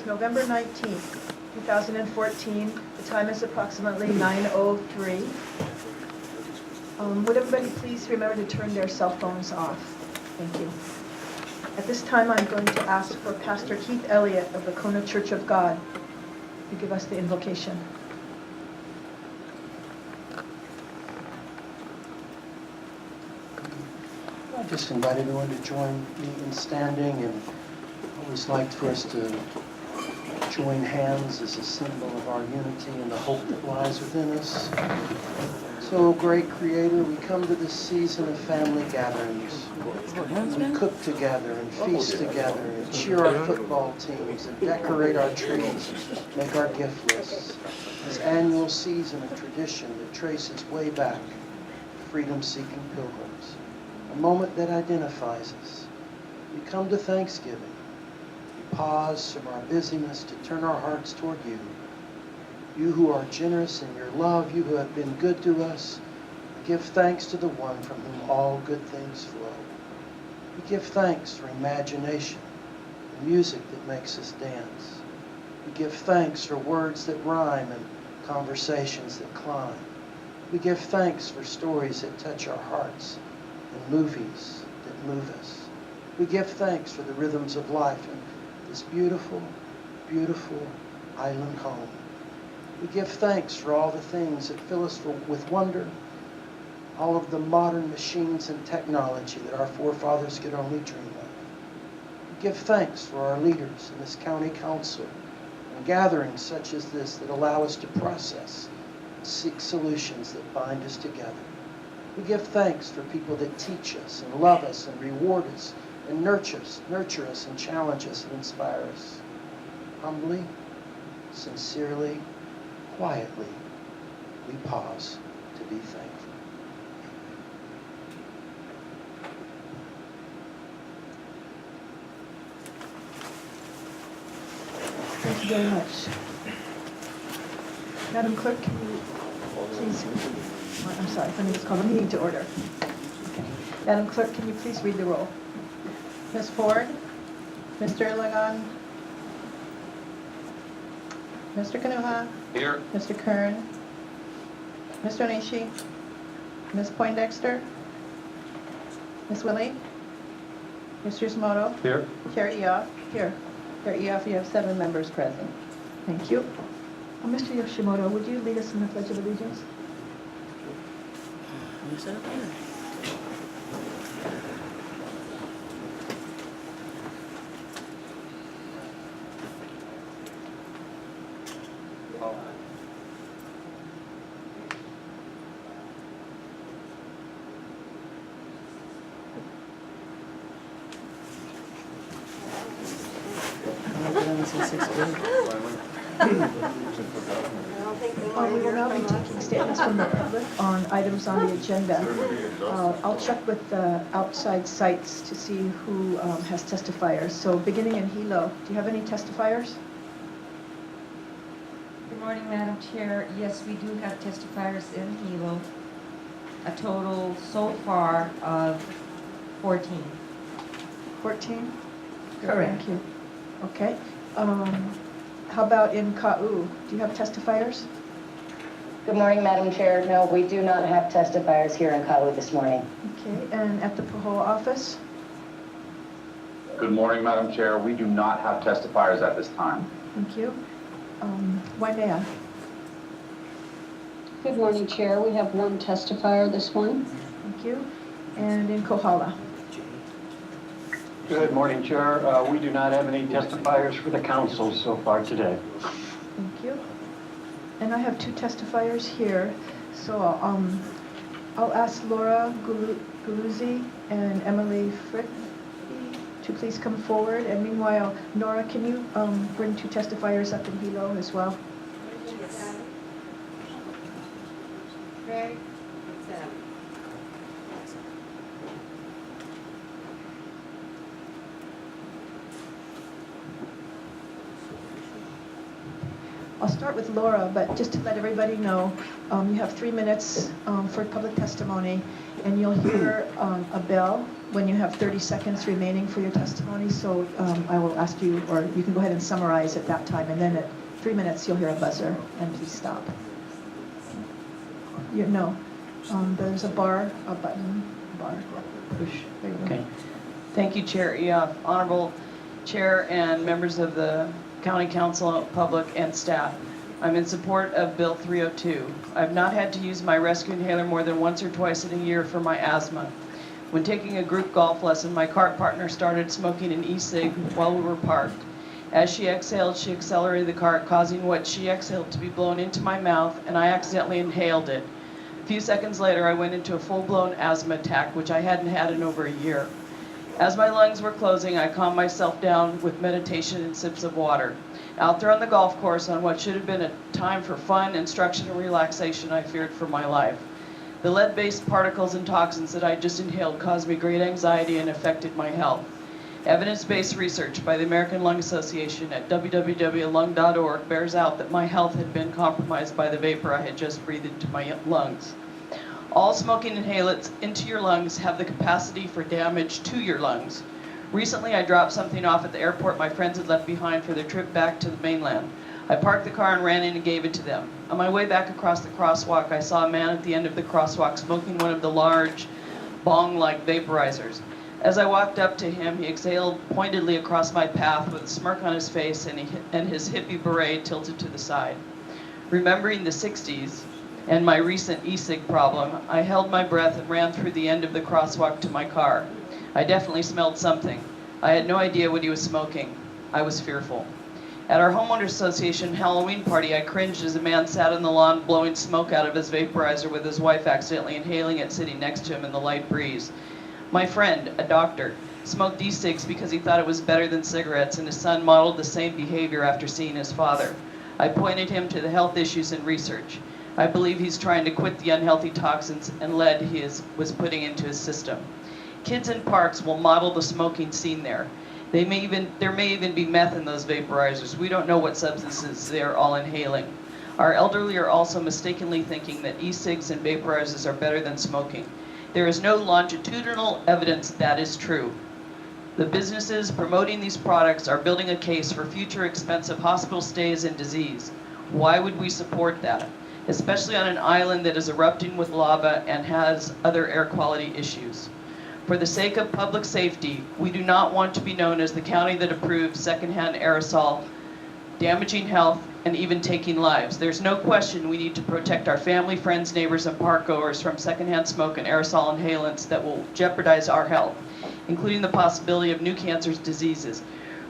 November 19th, 2014. The time is approximately 9:03. Would everybody please remember to turn their cell phones off? Thank you. At this time, I'm going to ask for Pastor Keith Elliott of the Kona Church of God to give us the invocation. I just invite everyone to join me in standing, and I always liked for us to join hands as a symbol of our unity and the hope that lies within us. So, great Creator, we come to this season of family gatherings. We cook together and feast together and cheer our football teams and decorate our trees, make our gift lists. This annual season of tradition that traces way back, freedom-seeking pilgrims. A moment that identifies us. We come to Thanksgiving. We pause from our busyness to turn our hearts toward you. You who are generous in your love, you who have been good to us, we give thanks to the one from whom all good things flow. We give thanks for imagination and music that makes us dance. We give thanks for words that rhyme and conversations that climb. We give thanks for stories that touch our hearts and movies that move us. We give thanks for the rhythms of life in this beautiful, beautiful island home. We give thanks for all the things that fill us with wonder, all of the modern machines and technology that our forefathers could only dream of. We give thanks for our leaders in this county council and gatherings such as this that allow us to process and seek solutions that bind us together. We give thanks for people that teach us and love us and reward us and nurture us and challenge us and inspire us. Humbly, sincerely, quietly, we pause to be thankful. Thank you very much. Madam Clerk, can you please... I'm sorry, let me just call the meeting to order. Okay. Madam Clerk, can you please read the roll? Ms. Ford? Mr. Lagan? Mr. Kanuha? Here. Mr. Kern? Mr. Onishi? Ms. Poindexter? Ms. Willie? Mr. Yamamoto? Here. Chair Eoff? Here. Chair Eoff, you have 7 members present. Thank you. Mr. Yoshimoto, would you lead us in the Pledge of Allegiance? We will now be taking statements from the public on items on the agenda. I'll check with the outside sites to see who has testifiers. So beginning in Hilo, do you have any testifiers? Good morning, Madam Chair. Yes, we do have testifiers in Hilo. A total so far of 14. 14? Correct. Thank you. Okay. How about in Ka'u? Do you have testifiers? Good morning, Madam Chair. No, we do not have testifiers here in Ka'u this morning. Okay. And at the Pahoa office? Good morning, Madam Chair. We do not have testifiers at this time. Thank you. Wainea? Good morning, Chair. We have 1 testifier this morning. Thank you. And in Kohala? Good morning, Chair. We do not have any testifiers for the council so far today. Thank you. And I have 2 testifiers here. So I'll ask Laura Guluzzi and Emily Frick to please come forward. And meanwhile, Nora, can you bring 2 testifiers up in Hilo as well? Yes. Greg? I'll start with Laura, but just to let everybody know, you have 3 minutes for public testimony, and you'll hear a bell when you have 30 seconds remaining for your testimony, so I will ask you, or you can go ahead and summarize at that time, and then at 3 minutes, you'll hear a buzzer, and please stop. No, there's a bar, a button, bar, push, there you go. Okay. Thank you, Chair. Yeah, Honorable Chair and members of the County Council, public, and staff. I'm in support of Bill 302. I've not had to use my rescue inhaler more than once or twice in a year for my asthma. When taking a group golf lesson, my cart partner started smoking an e-cig while we were parked. As she exhaled, she accelerated the cart, causing what she exhaled to be blown into my mouth, and I accidentally inhaled it. A few seconds later, I went into a full-blown asthma attack, which I hadn't had in over a year. As my lungs were closing, I calmed myself down with meditation and sips of water. Out there on the golf course, on what should have been a time for fun, instruction, and relaxation, I feared for my life. The lead-based particles and toxins that I just inhaled caused me great anxiety and affected my health. Evidence-based research by the American Lung Association at www.lung.org bears out that my health had been compromised by the vapor I had just breathed into my lungs. All smoking inhalants into your lungs have the capacity for damage to your lungs. Recently, I dropped something off at the airport my friends had left behind for their trip back to the mainland. I parked the car and ran in and gave it to them. On my way back across the crosswalk, I saw a man at the end of the crosswalk smoking one of the large bong-like vaporizers. As I walked up to him, he exhaled pointedly across my path with a smirk on his face and his hippie beret tilted to the side. Remembering the 60s and my recent e-cig problem, I held my breath and ran through the end of the crosswalk to my car. I definitely smelled something. I had no idea what he was smoking. I was fearful. At our homeowners association Halloween party, I cringed as a man sat on the lawn blowing smoke out of his vaporizer with his wife accidentally inhaling it sitting next to him in the light breeze. My friend, a doctor, smoked e-cigs because he thought it was better than cigarettes, and his son modeled the same behavior after seeing his father. I pointed him to the health issues in research. I believe he's trying to quit the unhealthy toxins and lead he was putting into his system. Kids in parks will model the smoking scene there. There may even be meth in those vaporizers. We don't know what substances they're all inhaling. Our elderly are also mistakenly thinking that e-cigs and vaporizers are better than smoking. There is no longitudinal evidence that is true. The businesses promoting these products are building a case for future expensive hospital stays and disease. Why would we support that? Especially on an island that is erupting with lava and has other air quality issues. For the sake of public safety, we do not want to be known as the county that approves secondhand aerosol, damaging health, and even taking lives. There's no question we need to protect our family, friends, neighbors, and park goers from secondhand smoke and aerosol inhalants that will jeopardize our health, including the possibility of new cancers, diseases.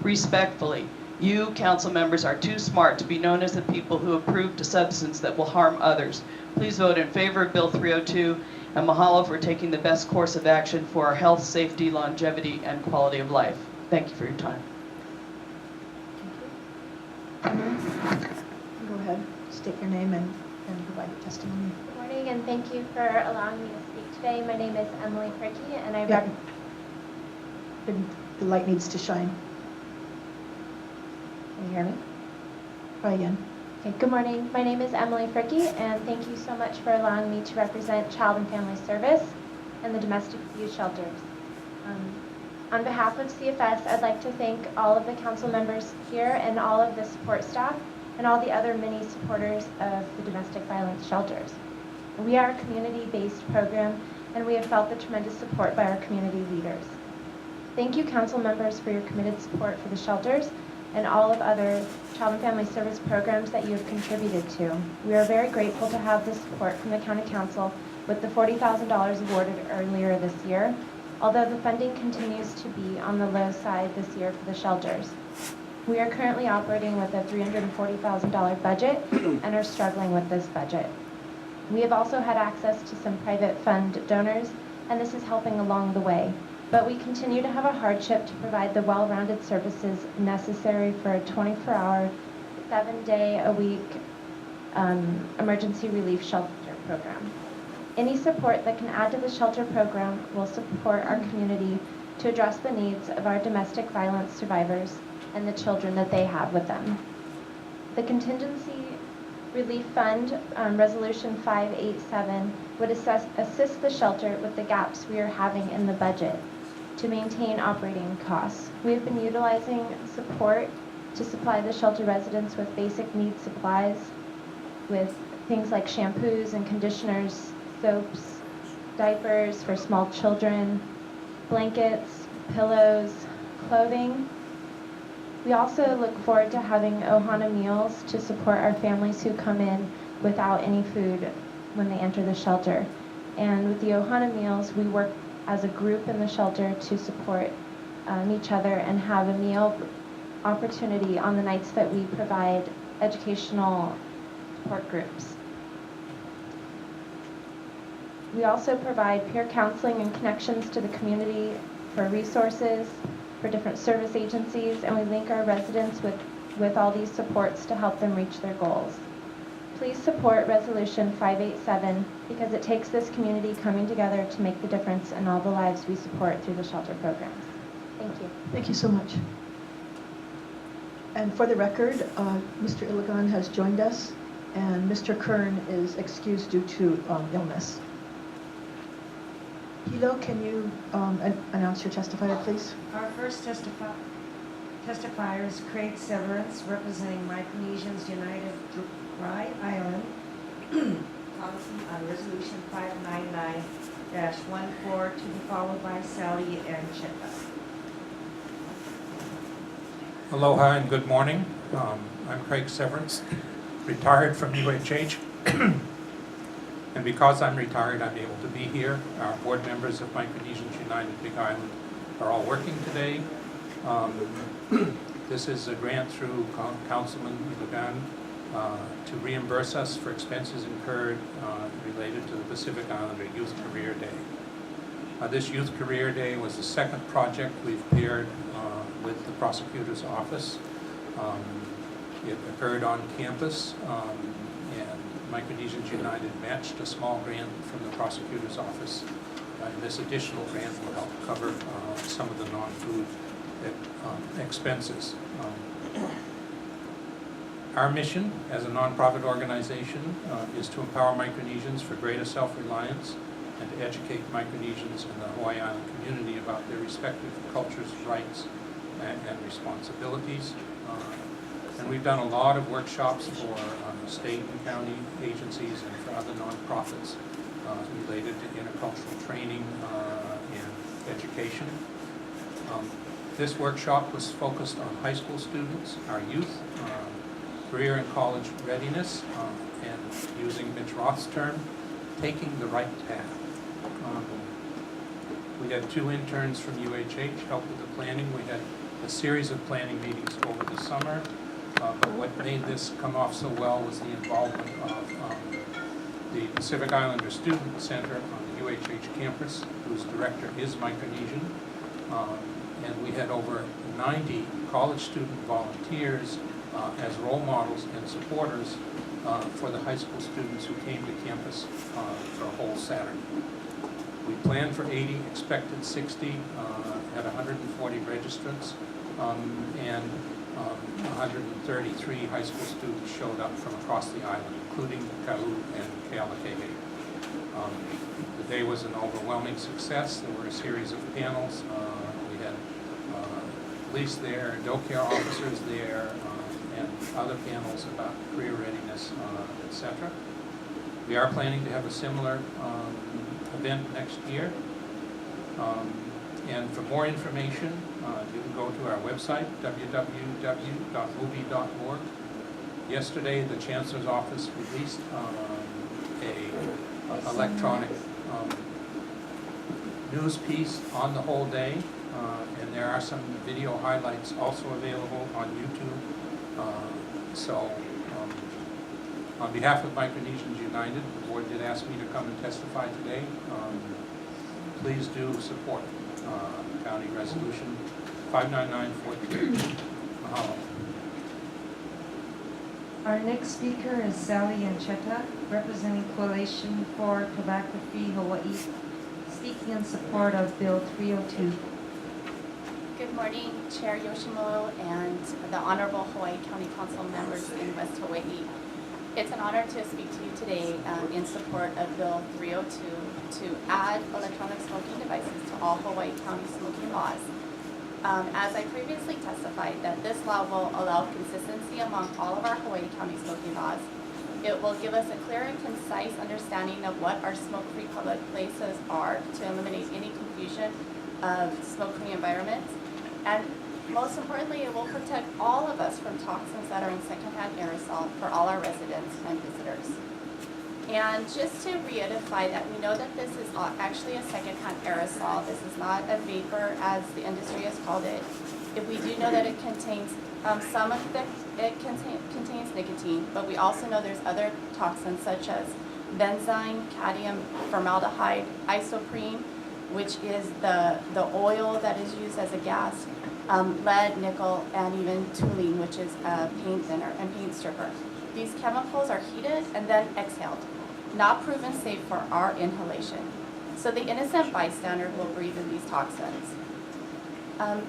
Respectfully, you, council members, are too smart to be known as the people who approved a substance that will harm others. Please vote in favor of Bill 302, and mahalo for taking the best course of action for our health, safety, longevity, and quality of life. Thank you for your time. Go ahead, state your name and provide your testimony. Good morning, and thank you for allowing me to speak today. My name is Emily Fricky, and I Yeah. The light needs to shine. Can you hear me? Try again. Okay, good morning. My name is Emily Fricky, and thank you so much for allowing me to represent Child and Family Service and the domestic abuse shelters. On behalf of CFS, I'd like to thank all of the council members here and all of the support staff and all the other many supporters of the domestic violence shelters. We are a community-based program, and we have felt the tremendous support by our community leaders. Thank you, council members, for your committed support for the shelters and all of other child and family service programs that you have contributed to. We are very grateful to have the support from the County Council with the $40,000 awarded earlier this year, although the funding continues to be on the low side this year for the shelters. We are currently operating with a $340,000 budget and are struggling with this budget. We have also had access to some private fund donors, and this is helping along the way. But we continue to have a hardship to provide the well-rounded services necessary for a 24-hour, 7-day-a-week emergency relief shelter program. Any support that can add to the shelter program will support our community to address the needs of our domestic violence survivors and the children that they have with them. The Contingency Relief Fund, Resolution 587, would assist the shelter with the gaps we are having in the budget. to maintain operating costs. We have been utilizing support to supply the shelter residents with basic needs supplies, with things like shampoos and conditioners, soaps, diapers for small children, blankets, pillows, clothing. We also look forward to having Ohana meals to support our families who come in without any food when they enter the shelter. And with the Ohana meals, we work as a group in the shelter to support each other and have a meal opportunity on the nights that we provide educational support groups. We also provide peer counseling and connections to the community for resources, for different service agencies, and we link our residents with all these supports to help them reach their goals. Please support Resolution 587 because it takes this community coming together to make the difference in all the lives we support through the shelter programs. Thank you. Thank you so much. And for the record, Mr. Iligan has joined us, and Mr. Kern is excused due to illness. Hilo, can you announce your testifier, please? Our first testifier is Craig Severance, representing Micronesians United Dry Island, policy on Resolution 599-14 to be followed by Sally and Cheta. Aloha and good morning. I'm Craig Severance, retired from UHH. And because I'm retired, I'm able to be here. Our board members of Micronesians United Big Island are all working today. This is a grant through Councilman Iligan to reimburse us for expenses incurred related to the Pacific Islander Youth Career Day. This Youth Career Day was the second project we've paired with the prosecutor's office. It occurred on campus, and Micronesians United matched a small grant from the prosecutor's office. And this additional grant will help cover some of the non-food expenses. Our mission as a nonprofit organization is to empower Micronesians for greater self-reliance and to educate Micronesians in the Hawaii Island community about their respective cultures, rights, and responsibilities. And we've done a lot of workshops for state and county agencies and for other nonprofits related to intercultural training and education. This workshop was focused on high school students, our youth, career and college readiness, and using Mitch Roth's term, taking the right path. We had 2 interns from UHH help with the planning. We had a series of planning meetings over the summer, but what made this come off so well was the involvement of the Pacific Islander Student Center on the UHH campus, whose director is Micronesian, and we had over 90 college student volunteers as role models and supporters for the high school students who came to campus for a whole Saturday. We planned for 80, expected 60, had 140 registrants, and 133 high school students showed up from across the island, including Kau and Kealakekei. The day was an overwhelming success. There were a series of panels. We had police there, daycare officers there, and other panels about career readiness, etc. We are planning to have a similar event next year. And for more information, you can go to our website, www.movie.org. Yesterday, the Chancellor's Office released a electronic news piece on the whole day, and there are some video highlights also available on YouTube. On behalf of Micronesians United, the board did ask me to come and testify today. Please do support County Resolution 59942. Mahalo. Our next speaker is Sally Ancheta, representing Coalition for Tobacco-Free Hawaii, speaking in support of Bill 302. Good morning, Chair Yoshimoto and the Honorable Hawaii County Council members in West Hawaii. It's an honor to speak to you today in support of Bill 302 to add electronic smoking devices to all Hawaii County smoking laws. As I previously testified, that this law will allow consistency among all of our Hawaii County smoking laws. It will give us a clear and concise understanding of what our smoke-free public places are to eliminate any confusion of smoke-free environments. And most importantly, it will protect all of us from toxins that are in secondhand aerosol for all our residents and visitors. And just to reiterate that we know that this is actually a secondhand aerosol. This is not a vapor as the industry has called it. If we do know that it contains some of it contains nicotine, but we also know there's other toxins such as benzene, cadmium, formaldehyde, isoprene, which is the oil that is used as a gas, lead, nickel, and even toluene, which is a paint thinner and paint stripper. These chemicals are heated and then exhaled, not proven safe for our inhalation. So the innocent bystander will breathe in these toxins.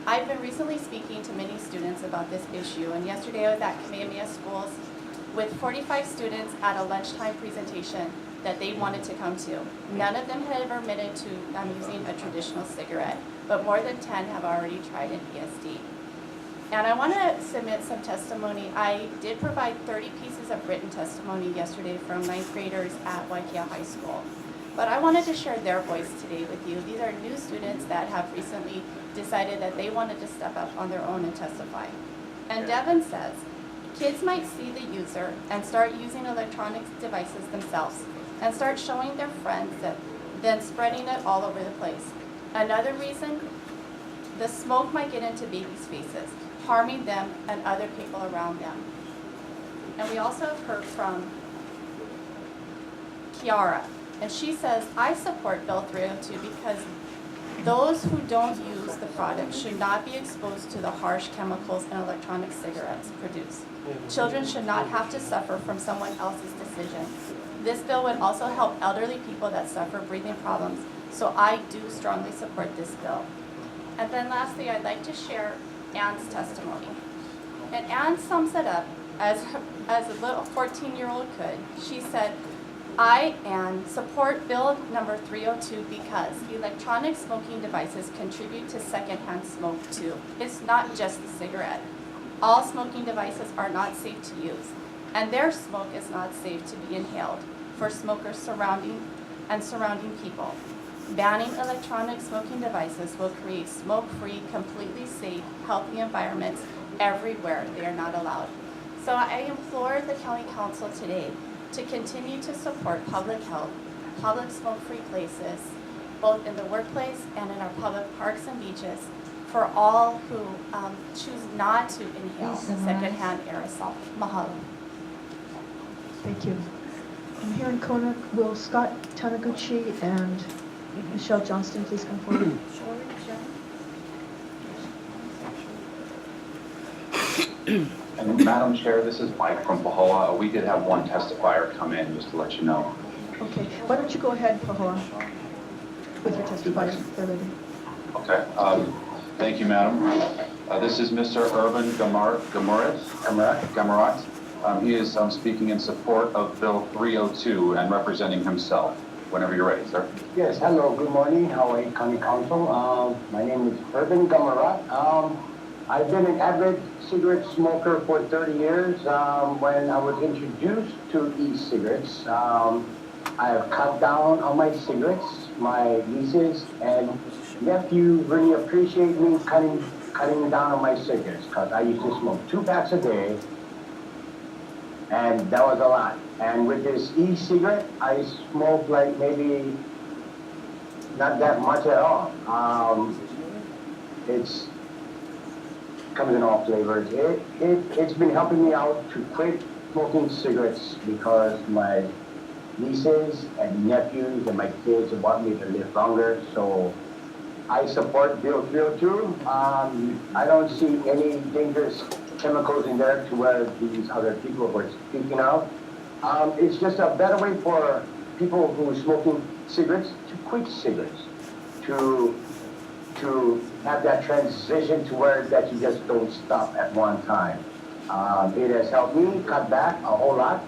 I've been recently speaking to many students about this issue, and yesterday I was at Kamehameha Schools with 45 students at a lunchtime presentation that they wanted to come to. None of them had ever admitted to using a traditional cigarette, but more than 10 have already tried an ESD. And I want to submit some testimony. I did provide 30 pieces of written testimony yesterday from 9th graders at Waikia High School. But I wanted to share their voice today with you. These are new students that have recently decided that they wanted to step up on their own and testify. And Devin says, kids might see the user and start using electronic devices themselves and start showing their friends that, then spreading it all over the place. Another reason, the smoke might get into babies' faces, harming them and other people around them. And we also have heard from Kiara, and she says, I support Bill 302 because those who don't use the product should not be exposed to the harsh chemicals in electronic cigarettes produced. Children should not have to suffer from someone else's decision. This bill would also help elderly people that suffer breathing problems, so I do strongly support this bill. And then lastly, I'd like to share Anne's testimony. And Anne sums it up as a little 14-year-old could. She said, I, Anne, support Bill number 302 because electronic smoking devices contribute to secondhand smoke too. It's not just the cigarette. All smoking devices are not safe to use, and their smoke is not safe to be inhaled for smokers surrounding people. Banning electronic smoking devices will create smoke-free, completely safe, healthy environments everywhere they are not allowed. So I implore the County Council today to continue to support public health, public smoke-free places, both in the workplace and in our public parks and beaches, for all who choose not to inhale secondhand aerosol. Mahalo. Thank you. I'm here in Kona. Will Scott Taniguchi and Michelle Johnston please come forward? And Madam Chair, this is Mike from Pahoa. We did have one testifier come in, just to let you know. Okay. Why don't you go ahead, Pahoa, with your testifying ability. Okay. Thank you, Madam. This is Mr. Urban Gamurat. He is speaking in support of Bill 302 and representing himself. Whenever you're ready, sir. Yes, hello, good morning, Hawaii County Council. My name is Urban Gamarat. I've been an avid cigarette smoker for 30 years. When I was introduced to e-cigarettes, I have cut down on my cigarettes. My nieces and nephew really appreciate me cutting down on my cigarettes because I used to smoke 2 packs a day, and that was a lot. And with this e-cigarette, I smoke like maybe not that much at all. It's comes in all flavors. It's been helping me out to quit smoking cigarettes because my nieces and nephews and my kids want me to live longer. So I support Bill 302. I don't see any dangerous chemicals in there to where these other people were speaking of. It's just a better way for people who are smoking cigarettes to quit cigarettes, to have that transition to where that you just don't stop at one time. It has helped me cut back a whole lot,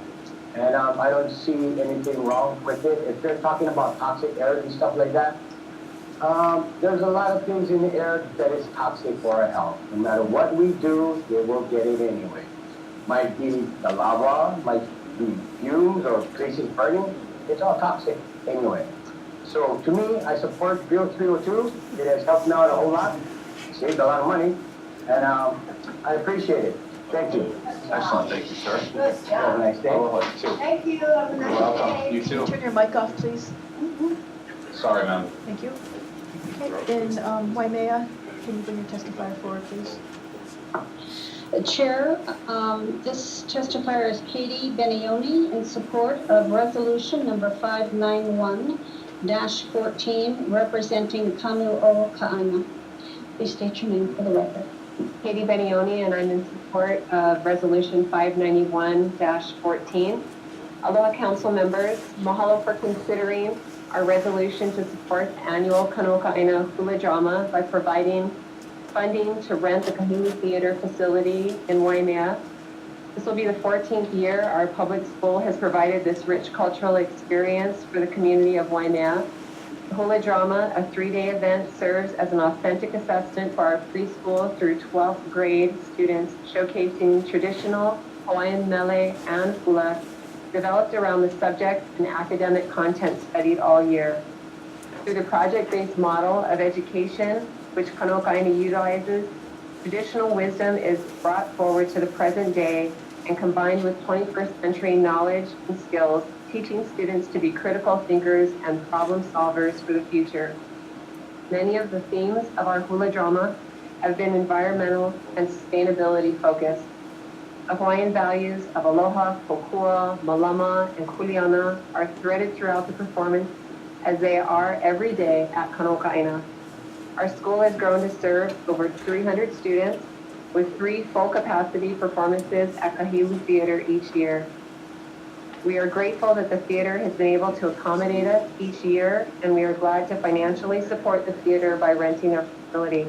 And I don't see anything wrong with it. If they're talking about toxic air and stuff like that, there's a lot of things in the air that is toxic for our health. No matter what we do, they will get it anyway. Might be the lava, might be fumes or places burning. It's all toxic anyway. So to me, I support Bill 302. It has helped me out a whole lot, saved a lot of money, and I appreciate it. Thank you. Excellent, thank you, sir. Have a nice day. Aloha, you too. Thank you. Have a You're welcome. You too. Turn your mic off, please. Sorry, ma'am. Thank you. Okay, in Waimea, can you bring your testifier forward, please? Chair, this testifier is Katie Benioni in support of resolution number 591-14, representing Kamu'o Ka'ana. Please state your name for the record. Katie Benioni, and I'm in support of Resolution 591-14. Aloha Council members, mahalo for considering our resolution to support the annual Kano'okaina Hula Drama by providing funding to rent the Kahului Theater facility in Waimea. This will be the 14th year our public school has provided this rich cultural experience for the community of Waimea. The Hula Drama, a 3-day event, serves as an authentic assessment for our preschool through 12th grade students, showcasing traditional Hawaiian mele and hula, developed around the subject and academic content studied all year. Through the project-based model of education, which Kano'okaina utilizes, traditional wisdom is brought forward to the present day and combined with 21st century knowledge and skills, teaching students to be critical thinkers and problem solvers for the future. Many of the themes of our hula drama have been environmental and sustainability focused. The Hawaiian values of aloha, kokua, malama, and kuleana are threaded throughout the performance as they are every day at Kano'okaina. Our school has grown to serve over 300 students with 3 full capacity performances at Kahului Theater each year. We are grateful that the theater has been able to accommodate us each year, and we are glad to financially support the theater by renting our facility.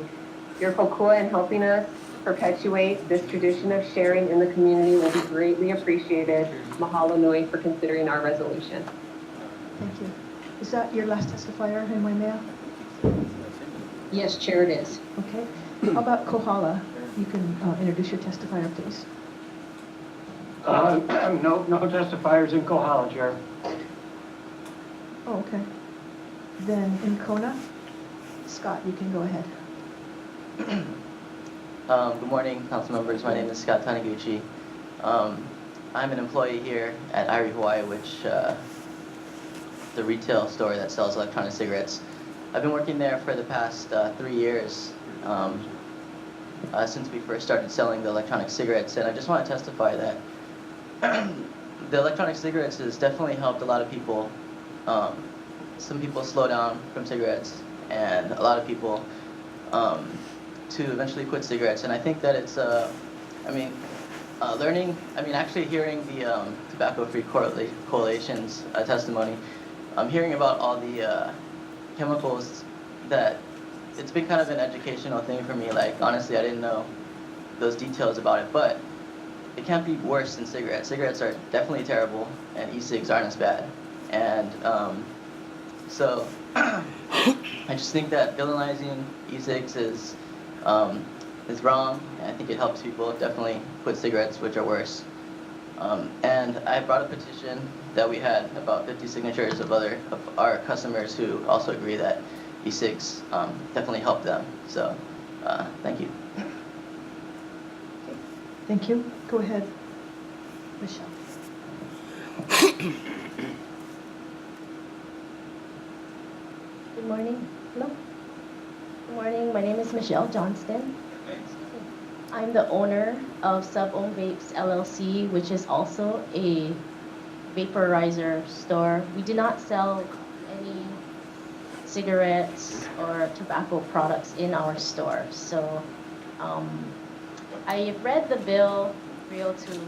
Your kokua in helping us perpetuate this tradition of sharing in the community will be greatly appreciated. Mahalo nui for considering our resolution. Thank you. Is that your last testifier in Waimea? Yes, Chair, it is. Okay. How about Kohala? You can introduce your testifier, please. No testifiers in Kohala, Chair. Oh, okay. Then in Kona, Scott, you can go ahead. Good morning, council members. My name is Scott Taniguchi. I'm an employee here at Irie Hawaii, which the retail store that sells electronic cigarettes. I've been working there for the past 3 years since we first started selling the electronic cigarettes, and I just want to testify that the electronic cigarettes has definitely helped a lot of people. Some people slow down from cigarettes, and a lot of people to eventually quit cigarettes. And I think that it's, actually hearing the tobacco-free coalition's testimony, hearing about all the chemicals that, it's been kind of an educational thing for me. Like, honestly, I didn't know those details about it, but it can't be worse than cigarettes. Cigarettes are definitely terrible, and e-cigs aren't as bad. And so I just think that villainizing e-cigs is wrong, and I think it helps people definitely quit cigarettes, which are worse. And I brought a petition that we had about 50 signatures of our customers who also agree that e-cigs definitely help them. So thank you. Thank you. Go ahead, Michelle. Good morning. Hello. Good morning. My name is Michelle Johnston. I'm the owner of Sub-Ohm Vapes LLC, which is also a vaporizer store. We do not sell any cigarettes or tobacco products in our store. So I read the bill 302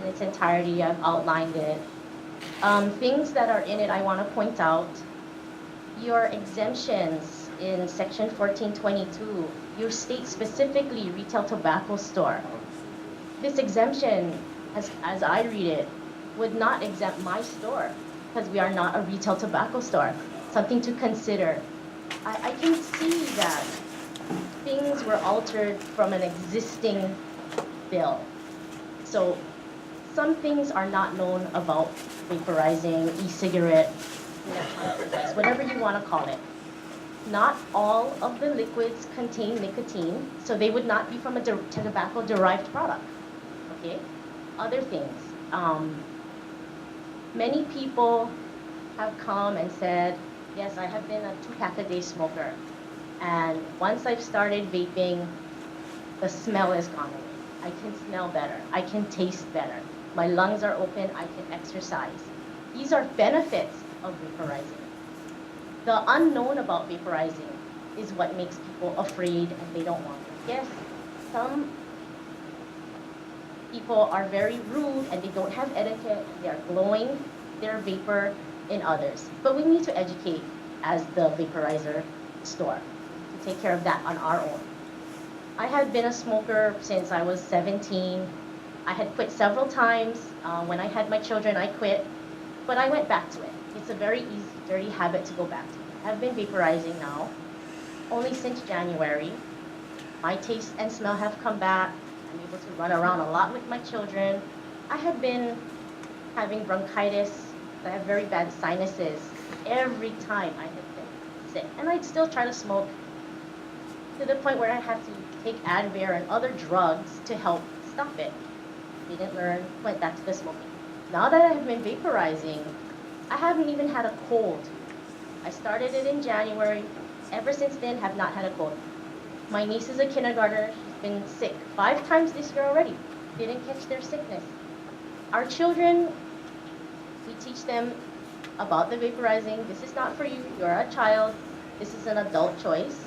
in its entirety. I've outlined it. Things that are in it I want to point out. Your exemptions in section 1422, you state specifically retail tobacco store. This exemption, as I read it, would not exempt my store because we are not a retail tobacco store. Something to consider. I can see that things were altered from an existing bill. So some things are not known about vaporizing, e-cigarette, electronic device, whatever you want to call it. Not all of the liquids contain nicotine, so they would not be from a tobacco-derived product. Okay? Other things. Many people have come and said, yes, I have been a 2-pack-a-day smoker. And once I've started vaping, the smell is gone away. I can smell better. I can taste better. My lungs are open. I can exercise. These are benefits of vaporizing. The unknown about vaporizing is what makes people afraid and they don't want it. Yes, some people are very rude and they don't have etiquette. They are blowing their vapor in others. But we need to educate as the vaporizer store to take care of that on our own. I had been a smoker since I was 17. I had quit several times. When I had my children, I quit, but I went back to it. It's a very easy, dirty habit to go back to. I've been vaporizing now only since January. My taste and smell have come back. I'm able to run around a lot with my children. I had been having bronchitis. I have very bad sinuses every time I had been sick. And I'd still try to smoke to the point where I had to take Advair and other drugs to help stop it. Didn't learn, went back to the smoking. Now that I have been vaporizing, I haven't even had a cold. I started it in January. Ever since then, have not had a cold. My niece is a kindergartner. She's been sick 5 times this year already. Didn't catch their sickness. Our children, we teach them about the vaporizing. This is not for you. You're a child. This is an adult choice.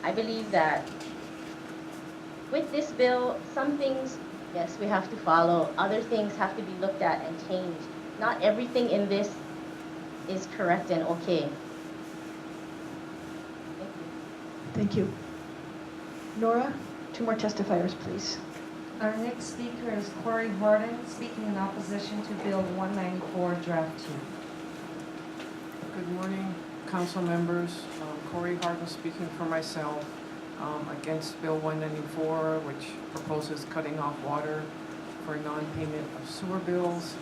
I believe that with this bill, some things, yes, we have to follow. Other things have to be looked at and changed. Not everything in this is correct and okay. Thank you. Nora, 2 more testifiers, please. Our next speaker is Corey Harden, speaking in opposition to Bill 194, Draft 2. Good morning, council members. Corey Harden speaking for myself against Bill 194, which proposes cutting off water for non-payment of sewer bills.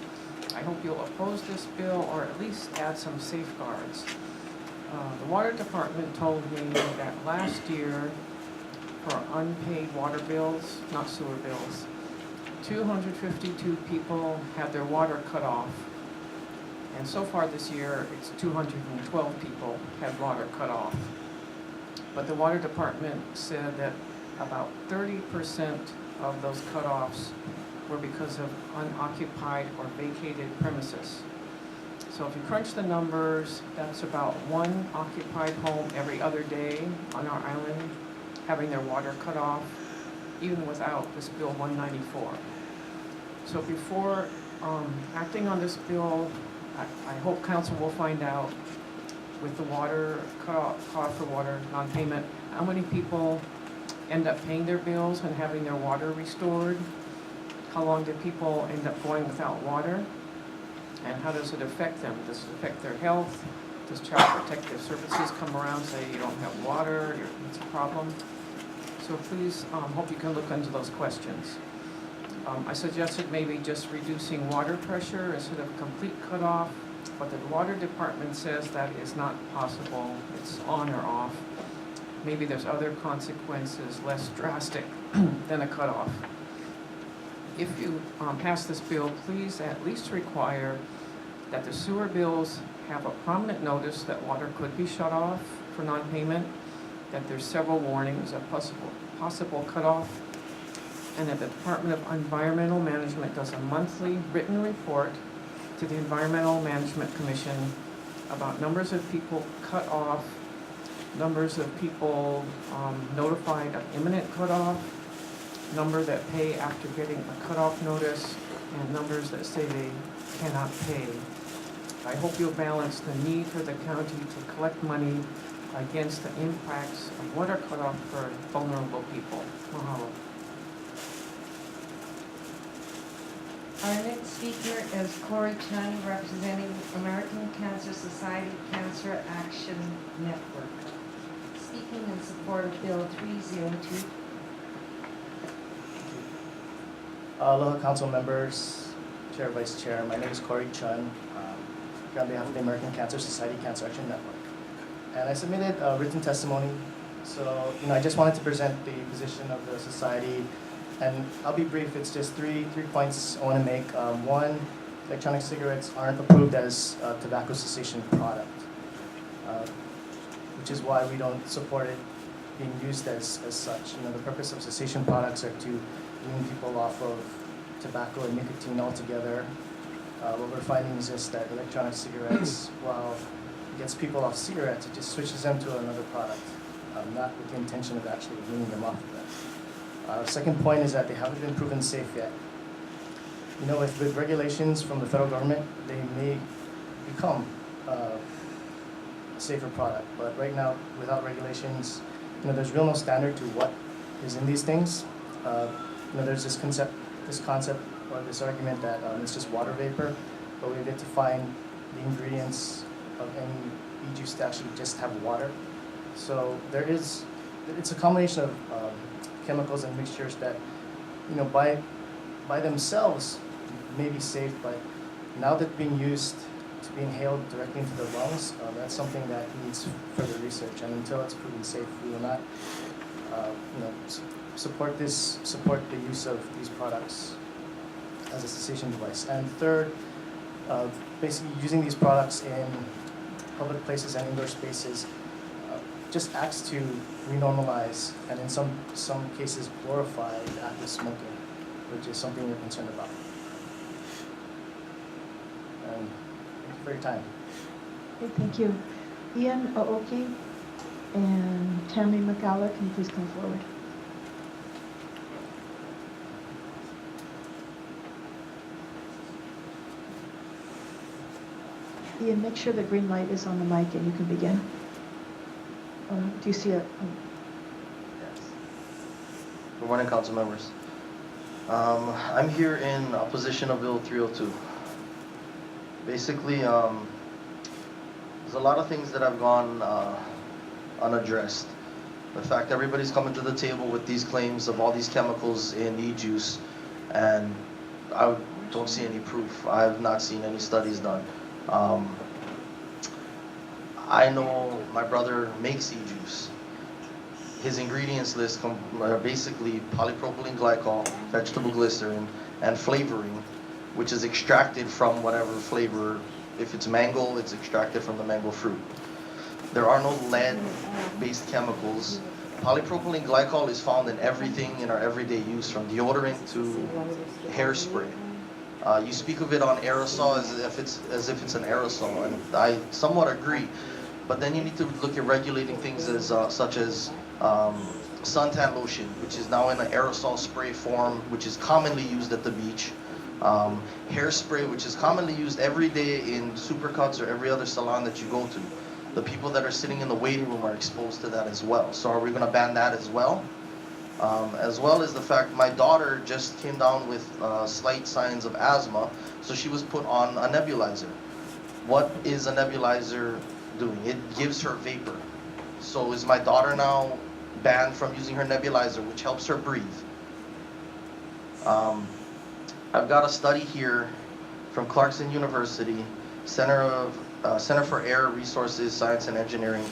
I hope you'll oppose this bill or at least add some safeguards. The water department told me that last year for unpaid water bills, not sewer bills, 252 people had their water cut off. And so far this year, it's 212 people had water cut off. But the water department said that about 30% of those cutoffs were because of unoccupied or vacated premises. So if you crunch the numbers, that's about 1 occupied home every other day on our island having their water cut off, even without this Bill 194. So before acting on this bill, I hope council will find out with the water cut off for water non-payment, how many people end up paying their bills and having their water restored? How long do people end up going without water? And how does it affect them? Does it affect their health? Does Child Protective Services come around and say you don't have water, it's a problem? So please, hope you can look into those questions. I suggested maybe just reducing water pressure instead of complete cutoff, but the water department says that is not possible. It's on or off. Maybe there's other consequences less drastic than a cutoff. If you pass this bill, please at least require that the sewer bills have a prominent notice that water could be shut off for non-payment, that there's several warnings of possible cutoff, and that the Department of Environmental Management does a monthly written report to the Environmental Management Commission about numbers of people cut off, numbers of people notified of imminent cutoff, number that pay after getting a cutoff notice, and numbers that say they cannot pay. I hope you'll balance the need for the county to collect money against the impacts of water cutoff for vulnerable people. Mahalo. Our next speaker is Corey Chun, representing American Cancer Society Cancer Action Network, speaking in support of Bill 302. Aloha Council members, Chair, Vice Chair. My name is Corey Chun, here on behalf of the American Cancer Society Cancer Action Network. And I submitted a written testimony. So, I just wanted to present the position of the society. And I'll be brief. It's just three points I want to make. One, electronic cigarettes aren't approved as a tobacco cessation product, which is why we don't support it being used as such. The purpose of cessation products are to wean people off of tobacco and nicotine altogether. What we're finding is just that electronic cigarettes, while it gets people off cigarettes, it just switches them to another product, not with the intention of actually weaning them off of that. Second point is that they haven't been proven safe yet. With regulations from the federal government, they may become a safer product. But right now, without regulations, there's real no standard to what is in these things. There's this concept or this argument that it's just water vapor, but we get to find the ingredients of any e-juice to actually just have water. So it's a combination of chemicals and mixtures that, by themselves may be safe, but now that being used to be inhaled directly into the lungs, that's something that needs further research. And until it's proven safe, we will not, support the use of these products as a cessation device. And third, basically using these products in public places and indoor spaces just acts to renormalize and in some cases glorify the act of smoking, which is something we're concerned about. And thank you for your time. Okay, thank you. Ian Aoki and Tammy McCalla, can you please come forward? Ian, make sure the green light is on the mic and you can begin. Do you see it? Yes. Good morning, council members. I'm here in opposition of Bill 302. Basically, there's a lot of things that have gone unaddressed. The fact everybody's coming to the table with these claims of all these chemicals in e-juice, and I don't see any proof. I have not seen any studies done. I know my brother makes e-juice. His ingredients list are basically polypropylene glycol, vegetable glycerin, and flavoring, which is extracted from whatever flavor. If it's mango, it's extracted from the mango fruit. There are no lead-based chemicals. Polypropylene glycol is found in everything in our everyday use, from deodorant to hairspray. You speak of it on aerosol as if it's an aerosol, and I somewhat agree. But then you need to look at regulating things as such as suntan lotion, which is now in an aerosol spray form, which is commonly used at the beach. Hairspray, which is commonly used every day in Supercuts or every other salon that you go to. The people that are sitting in the waiting room are exposed to that as well. So are we going to ban that as well? As well as the fact my daughter just came down with slight signs of asthma, so she was put on a nebulizer. What is a nebulizer doing? It gives her vapor. So is my daughter now banned from using her nebulizer, which helps her breathe? I've got a study here from Clarkson University, Center for Air Resources, Science and Engineering,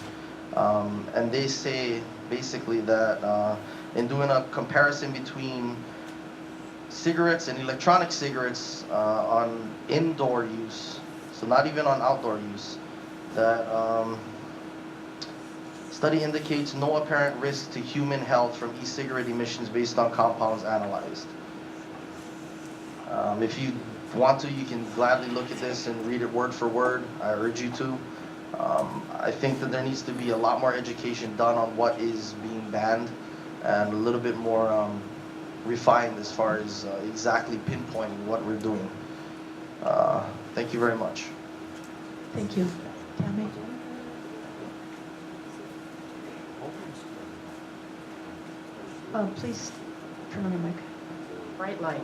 and they say basically that in doing a comparison between cigarettes and electronic cigarettes on indoor use, so not even on outdoor use, that study indicates no apparent risk to human health from e-cigarette emissions based on compounds analyzed. If you want to, you can gladly look at this and read it word for word. I urge you to. I think that there needs to be a lot more education done on what is being banned and a little bit more refined as far as exactly pinpointing what we're doing. Thank you very much. Thank you. Tammy? Please turn on your mic. Bright light.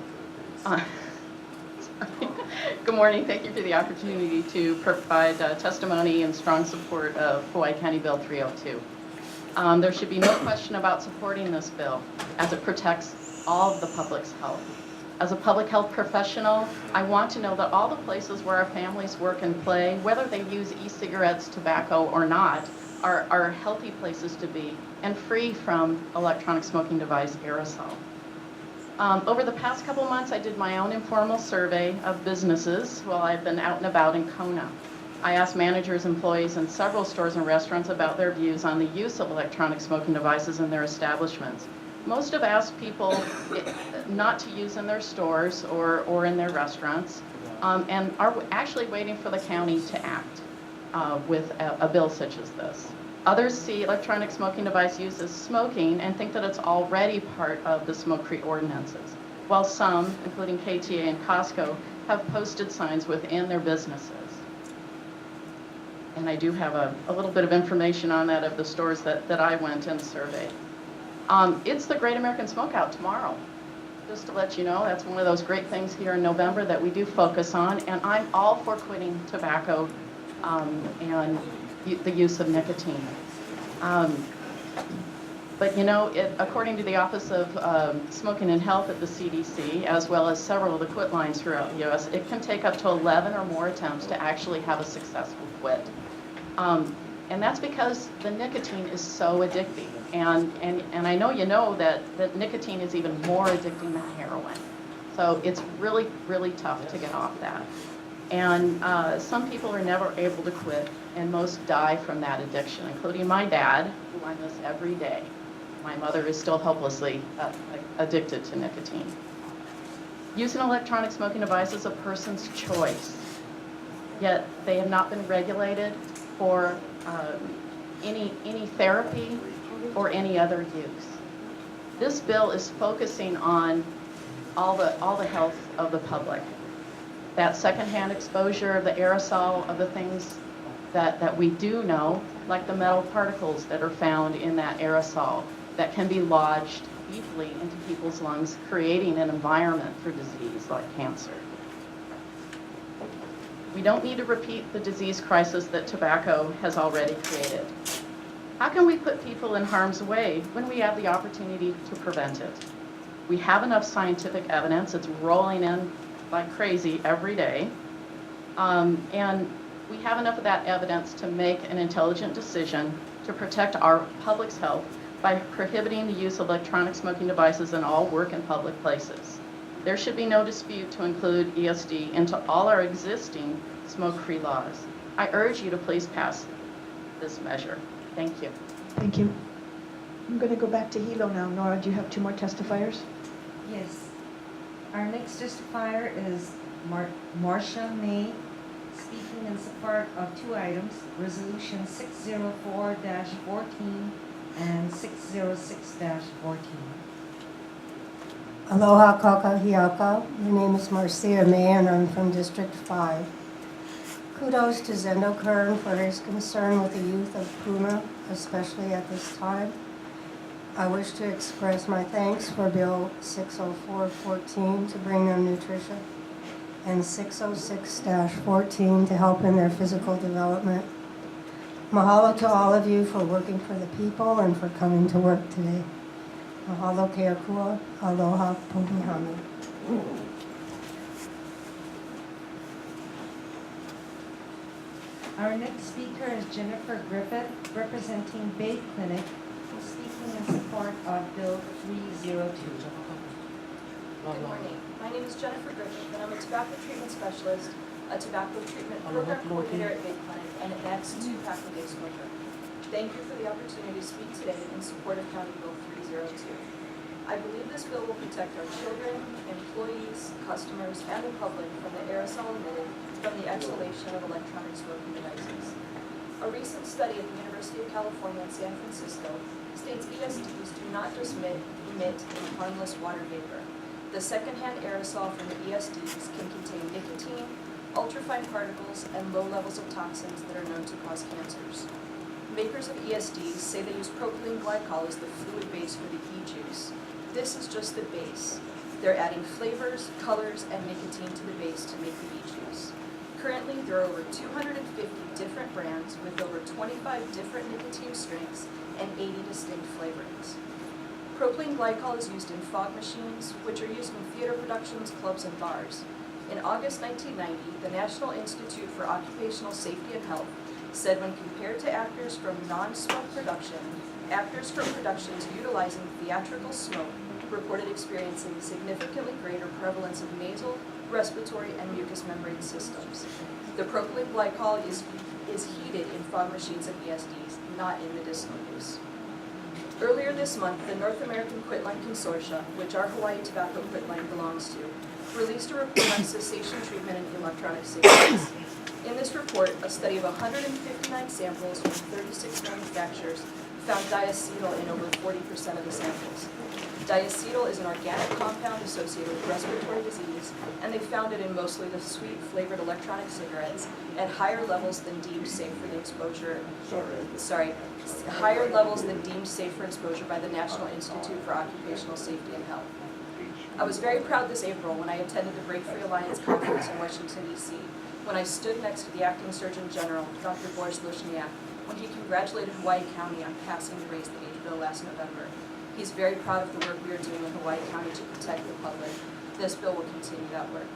Good morning. Thank you for the opportunity to provide testimony in strong support of Hawaii County Bill 302. There should be no question about supporting this bill as it protects all of the public's health. As a public health professional, I want to know that all the places where our families work and play, whether they use e-cigarettes, tobacco, or not, are healthy places to be and free from electronic smoking device aerosol. Over the past couple months, I did my own informal survey of businesses while I've been out and about in Kona. I asked managers, employees in several stores and restaurants about their views on the use of electronic smoking devices in their establishments. Most have asked people not to use in their stores or in their restaurants, and are actually waiting for the county to act with a bill such as this. Others see electronic smoking device use as smoking and think that it's already part of the smoke-free ordinances, while some, including KTA and Costco, have posted signs within their businesses. And I do have a little bit of information on that of the stores that I went and surveyed. It's the Great American Smokeout tomorrow. Just to let you know, that's one of those great things here in November that we do focus on, and I'm all for quitting tobacco and the use of nicotine. But you know, according to the Office of Smoking and Health at the CDC, as well as several of the quit lines throughout the U.S., it can take up to 11 or more attempts to actually have a successful quit. And that's because the nicotine is so addicting. And I know you know that nicotine is even more addicting than heroin. So it's really, really tough to get off that. And some people are never able to quit, and most die from that addiction, including my dad, who I miss every day. My mother is still hopelessly addicted to nicotine. Using electronic smoking device is a person's choice, yet they have not been regulated for any therapy or any other use. This bill is focusing on all the health of the public. That secondhand exposure of the aerosol of the things that we do know, like the metal particles that are found in that aerosol that can be lodged deeply into people's lungs, creating an environment for disease like cancer. We don't need to repeat the disease crisis that tobacco has already created. How can we put people in harm's way when we have the opportunity to prevent it? We have enough scientific evidence. It's rolling in like crazy every day. And we have enough of that evidence to make an intelligent decision to protect our public's health by prohibiting the use of electronic smoking devices in all work and public places. There should be no dispute to include ESD into all our existing smoke-free laws. I urge you to please pass this measure. Thank you. Thank you. I'm going to go back to Hilo now. Nora, do you have two more testifiers? Yes. Our next testifier is Marcia May, speaking in support of two items, Resolution 604-14 and 606-14. Aloha kakahiaka. My name is Marcia May and I'm from District 5. Kudos to Zendo Kern for his concern with the youth of Puna, especially at this time. I wish to express my thanks for Bill 604-14 to bring them nutrition and 606-14 to help in their physical development. Mahalo to all of you for working for the people and for coming to work today. Mahalo keakua, aloha pohihami. Our next speaker is Jennifer Griffith, representing Bay Clinic, speaking in support of Bill 302. Good morning. My name is Jennifer Griffith, and I'm a tobacco treatment specialist, a tobacco treatment program coordinator at Bay Clinic, and an ex-tobacco day smoker. Thank you for the opportunity to speak today in support of County Bill 302. I believe this bill will protect our children, employees, customers, and the public from the aerosol emitted from the exhalation of electronic smoking devices. A recent study at the University of California in San Francisco states ESDs do not just emit a harmless water vapor. The secondhand aerosol from the ESDs can contain nicotine, ultrafine particles, and low levels of toxins that are known to cause cancers. Makers of ESDs say they use propylene glycol as the fluid base for the e-juice. This is just the base. They're adding flavors, colors, and nicotine to the base to make the e-juice. Currently, there are over 250 different brands with over 25 different nicotine strengths and 80 distinct flavorings. Propylene glycol is used in fog machines, which are used in theater productions, clubs, and bars. In August 1990, the National Institute for Occupational Safety and Health said when compared to actors from non-smoke production, actors from productions utilizing theatrical smoke reported experiencing significantly greater prevalence of nasal, respiratory, and mucous membrane systems. The propylene glycol is heated in fog machines and ESDs, not in medicinal use. Earlier this month, the North American Quitline Consortia, which our Hawaii Tobacco Quitline belongs to, released a report on cessation treatment in electronic cigarettes. In this report, a study of 159 samples from 36 manufacturers found diacetyl in over 40% of the samples. Diacetyl is an organic compound associated with respiratory disease, and they found it in mostly the sweet flavored electronic cigarettes at higher levels than deemed safe for the exposure. Higher levels than deemed safe for exposure by the National Institute for Occupational Safety and Health. I was very proud this April when I attended the Break Free Alliance conference in Washington, D.C., when I stood next to the Acting Surgeon General, Dr. Boris Lushniak, when he congratulated Hawaii County on passing the Raise the Age bill last November. He's very proud of the work we are doing in Hawaii County to protect the public. This bill will continue that work.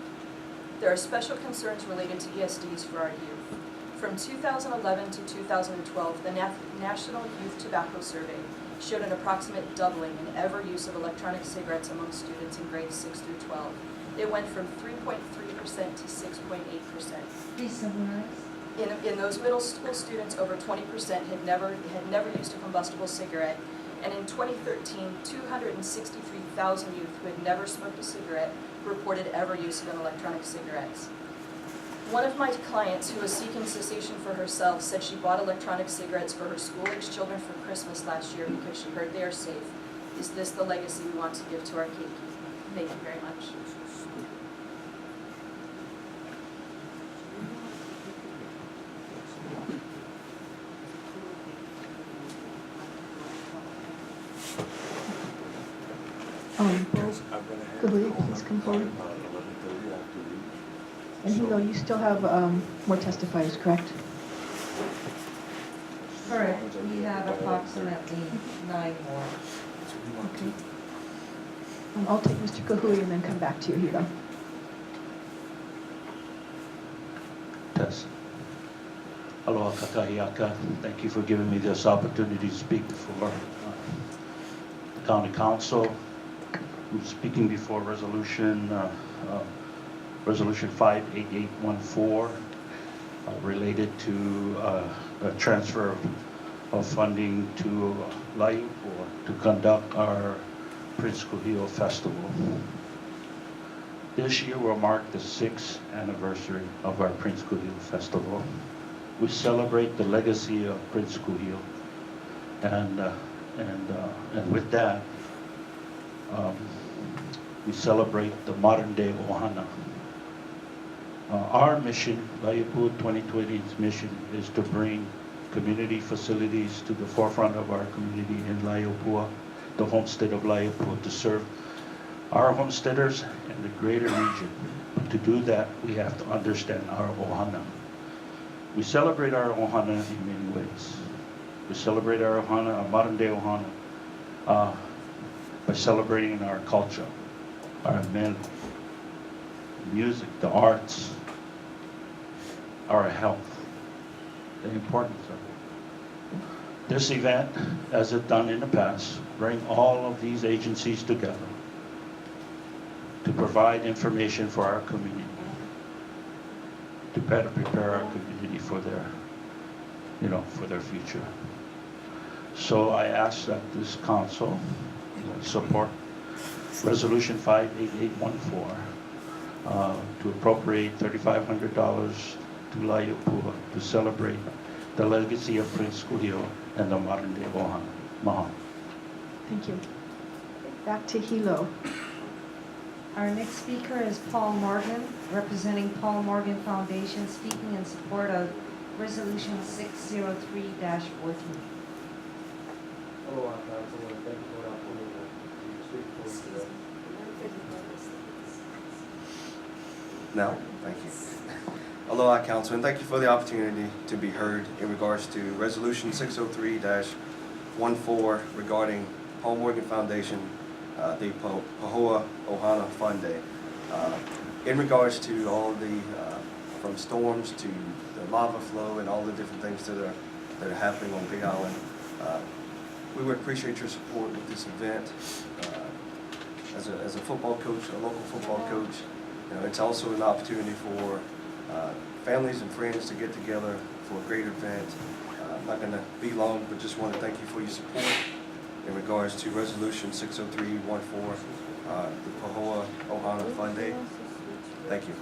There are special concerns related to ESDs for our youth. From 2011 to 2012, the National Youth Tobacco Survey showed an approximate doubling in ever use of electronic cigarettes among students in grades 6 through 12. It went from 3.3% to 6.8%. Please summarize. In those middle school students, over 20% had never used a combustible cigarette, and in 2013, 263,000 youth who had never smoked a cigarette reported ever use of electronic cigarettes. One of my clients who was seeking cessation for herself said she bought electronic cigarettes for her school-age children for Christmas last year because she heard they are safe. Is this the legacy we want to give to our keiki? Thank you very much. Kahui, please come forward. And Hilo, you still have more testifiers, correct? Correct. We have approximately 9 more. Okay. I'll take Mr. Kahui and then come back to you, Hilo. Test. Aloha kakahiaka. Thank you for giving me this opportunity to speak before the County Council. I'm speaking before Resolution 58814 related to a transfer of funding to Laiupua to conduct our Prince Kuhio Festival. This year will mark the 6th anniversary of our Prince Kuhio Festival. We celebrate the legacy of Prince Kuhio, and with that, we celebrate the modern day Ohana. Our mission, Laiupua 2020's mission, is to bring community facilities to the forefront of our community in Laiupua, the homestead of Laiupua, to serve our homesteaders and the greater region. But to do that, we have to understand our Ohana. We celebrate our Ohana in many ways. We celebrate our Ohana, our modern day Ohana, by celebrating our culture, our men, music, the arts, our health, the importance of it. This event, as it's done in the past, bring all of these agencies together to provide information for our community, to better prepare our community for their, for their future. So I ask that this council support Resolution 58814 to appropriate $3,500 to Laiupua to celebrate the legacy of Prince Kuhio and the modern day Ohana. Mahalo. Thank you. Back to Hilo. Our next speaker is Paul Morgan, representing Paul Morgan Foundation, speaking in support of Resolution 603-14. Aloha, Council, and thank you for the opportunity to speak before you today. No? Thank you. Aloha, Council, and thank you for the opportunity to be heard in regards to Resolution 603-14 regarding Paul Morgan Foundation, the Pahoa Ohana Fund Day. In regards to all the, from storms to the lava flow and all the different things that are happening on Big Island, we would appreciate your support with this event. As a football coach, a local football coach, it's also an opportunity for families and friends to get together for a great event. I'm not going to be long, but just want to thank you for your support in regards to Resolution 603-14, the Pahoa Ohana Fund Day. Thank you.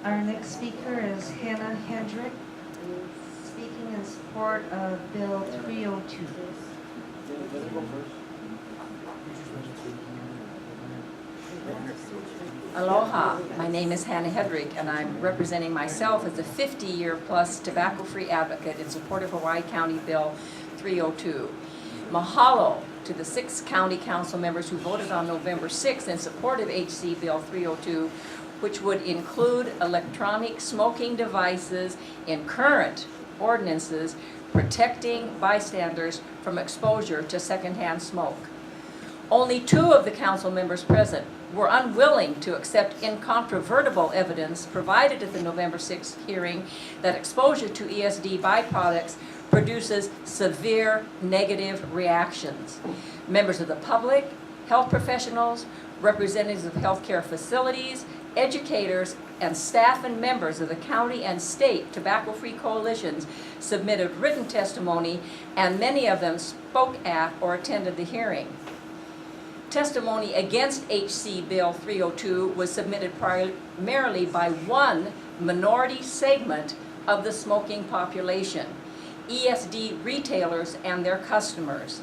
Our next speaker is Hannah Hendrick, speaking in support of Bill 302. Aloha, my name is Hannah Hedrick, and I'm representing myself as a 50-year-plus tobacco-free advocate in support of Hawaii County Bill 302. Mahalo to the 6 county council members who voted on November 6th in support of HC Bill 302, which would include electronic smoking devices in current ordinances protecting bystanders from exposure to secondhand smoke. Only 2 of the council members present were unwilling to accept incontrovertible evidence provided at the November 6th hearing that exposure to ESD byproducts produces severe negative reactions. Members of the public, health professionals, representatives of healthcare facilities, educators, and staff and members of the county and state tobacco-free coalitions submitted written testimony, and many of them spoke at or attended the hearing. Testimony against HC Bill 302 was submitted primarily by one minority segment of the smoking population, ESD retailers and their customers.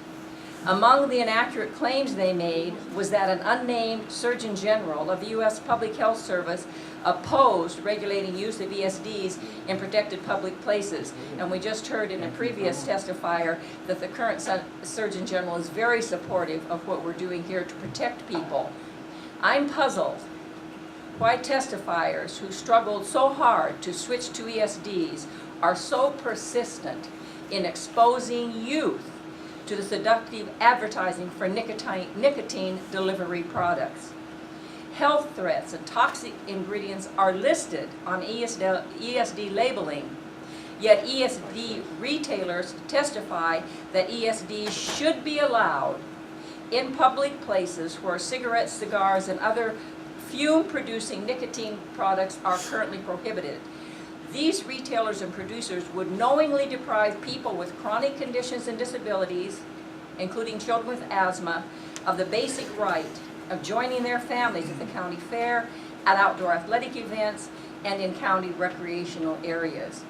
Among the inaccurate claims they made was that an unnamed Surgeon General of the U.S. Public Health Service opposed regulating use of ESDs in protected public places. And we just heard in a previous testifier that the current Surgeon General is very supportive of what we're doing here to protect people. I'm puzzled why testifiers who struggled so hard to switch to ESDs are so persistent in exposing youth to the seductive advertising for nicotine delivery products. Health threats and toxic ingredients are listed on ESD labeling, yet ESD retailers testify that ESDs should be allowed in public places where cigarettes, cigars, and other fume-producing nicotine products are currently prohibited. These retailers and producers would knowingly deprive people with chronic conditions and disabilities, including children with asthma, of the basic right of joining their families at the county fair, at outdoor athletic events, and in county recreational areas.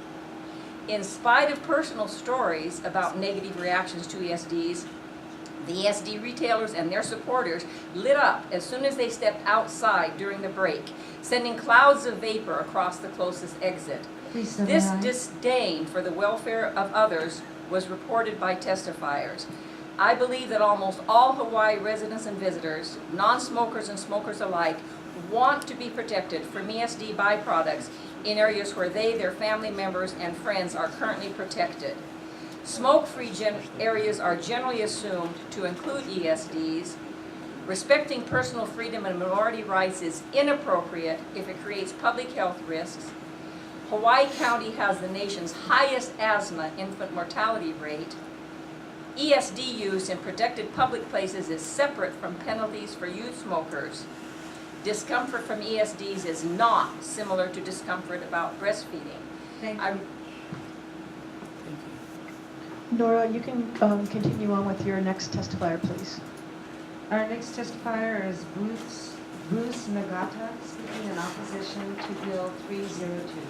In spite of personal stories about negative reactions to ESDs, the ESD retailers and their supporters lit up as soon as they stepped outside during the break, sending clouds of vapor across the closest exit. This disdain for the welfare of others was reported by testifiers. I believe that almost all Hawaii residents and visitors, non-smokers and smokers alike, want to be protected from ESD byproducts in areas where they, their family members, and friends are currently protected. Smoke-free areas are generally assumed to include ESDs. Respecting personal freedom and minority rights is inappropriate if it creates public health risks. Hawaii County has the nation's highest asthma infant mortality rate. ESD use in protected public places is separate from penalties for youth smokers. Discomfort from ESDs is not similar to discomfort about breastfeeding. Thank you. Nora, you can continue on with your next testifier, please. Our next testifier is Bruce Nagata, speaking in opposition to Bill 302.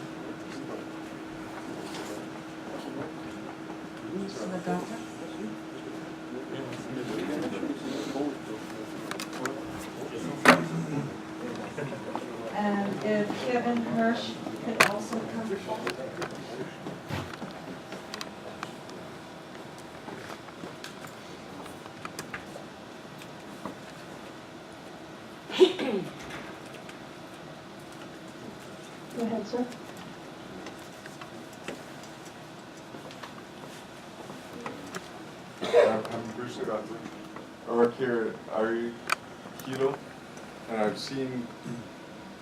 Bruce Nagata. And if Kevin Hirsch could also come forward. Go ahead, sir. I'm Bruce Nagata. I work here at Ari Kilo, and I've seen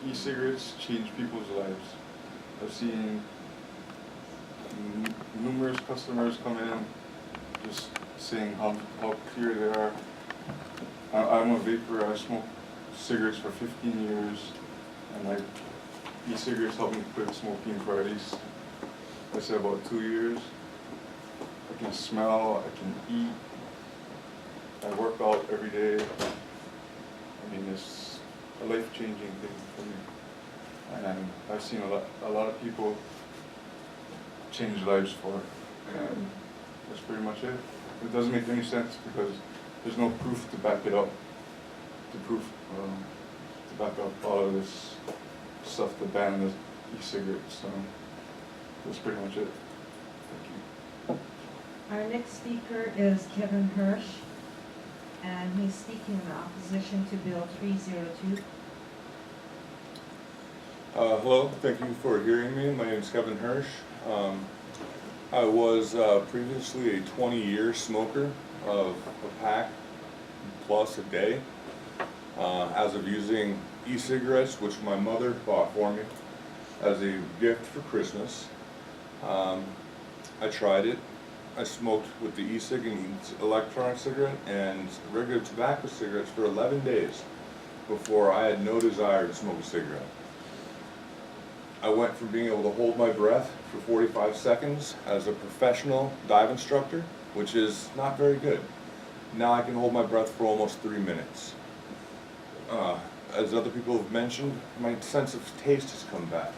e-cigarettes change people's lives. I've seen numerous customers come in just saying how clear they are. I'm a vapor. I smoked cigarettes for 15 years, and e-cigarettes helped me quit smoking for at least, I say, about 2 years. I can smell, I can eat, I work out every day. I mean, it's a life-changing thing for me. And I've seen a lot of people change lives for it. And that's pretty much it. It doesn't make any sense because there's no proof to back it up, to back up all of this stuff to ban the e-cigarettes. So that's pretty much it. Thank you. Our next speaker is Kevin Hirsch, and he's speaking in opposition to Bill 302. Hello, thank you for hearing me. My name is Kevin Hirsch. I was previously a 20-year smoker of a pack plus a day. As of using e-cigarettes, which my mother bought for me as a gift for Christmas. I tried it. I smoked with the e-cig and electronic cigarette and regular tobacco cigarettes for 11 days before I had no desire to smoke a cigarette. I went from being able to hold my breath for 45 seconds as a professional dive instructor, which is not very good. Now I can hold my breath for almost 3 minutes. As other people have mentioned, my sense of taste has come back.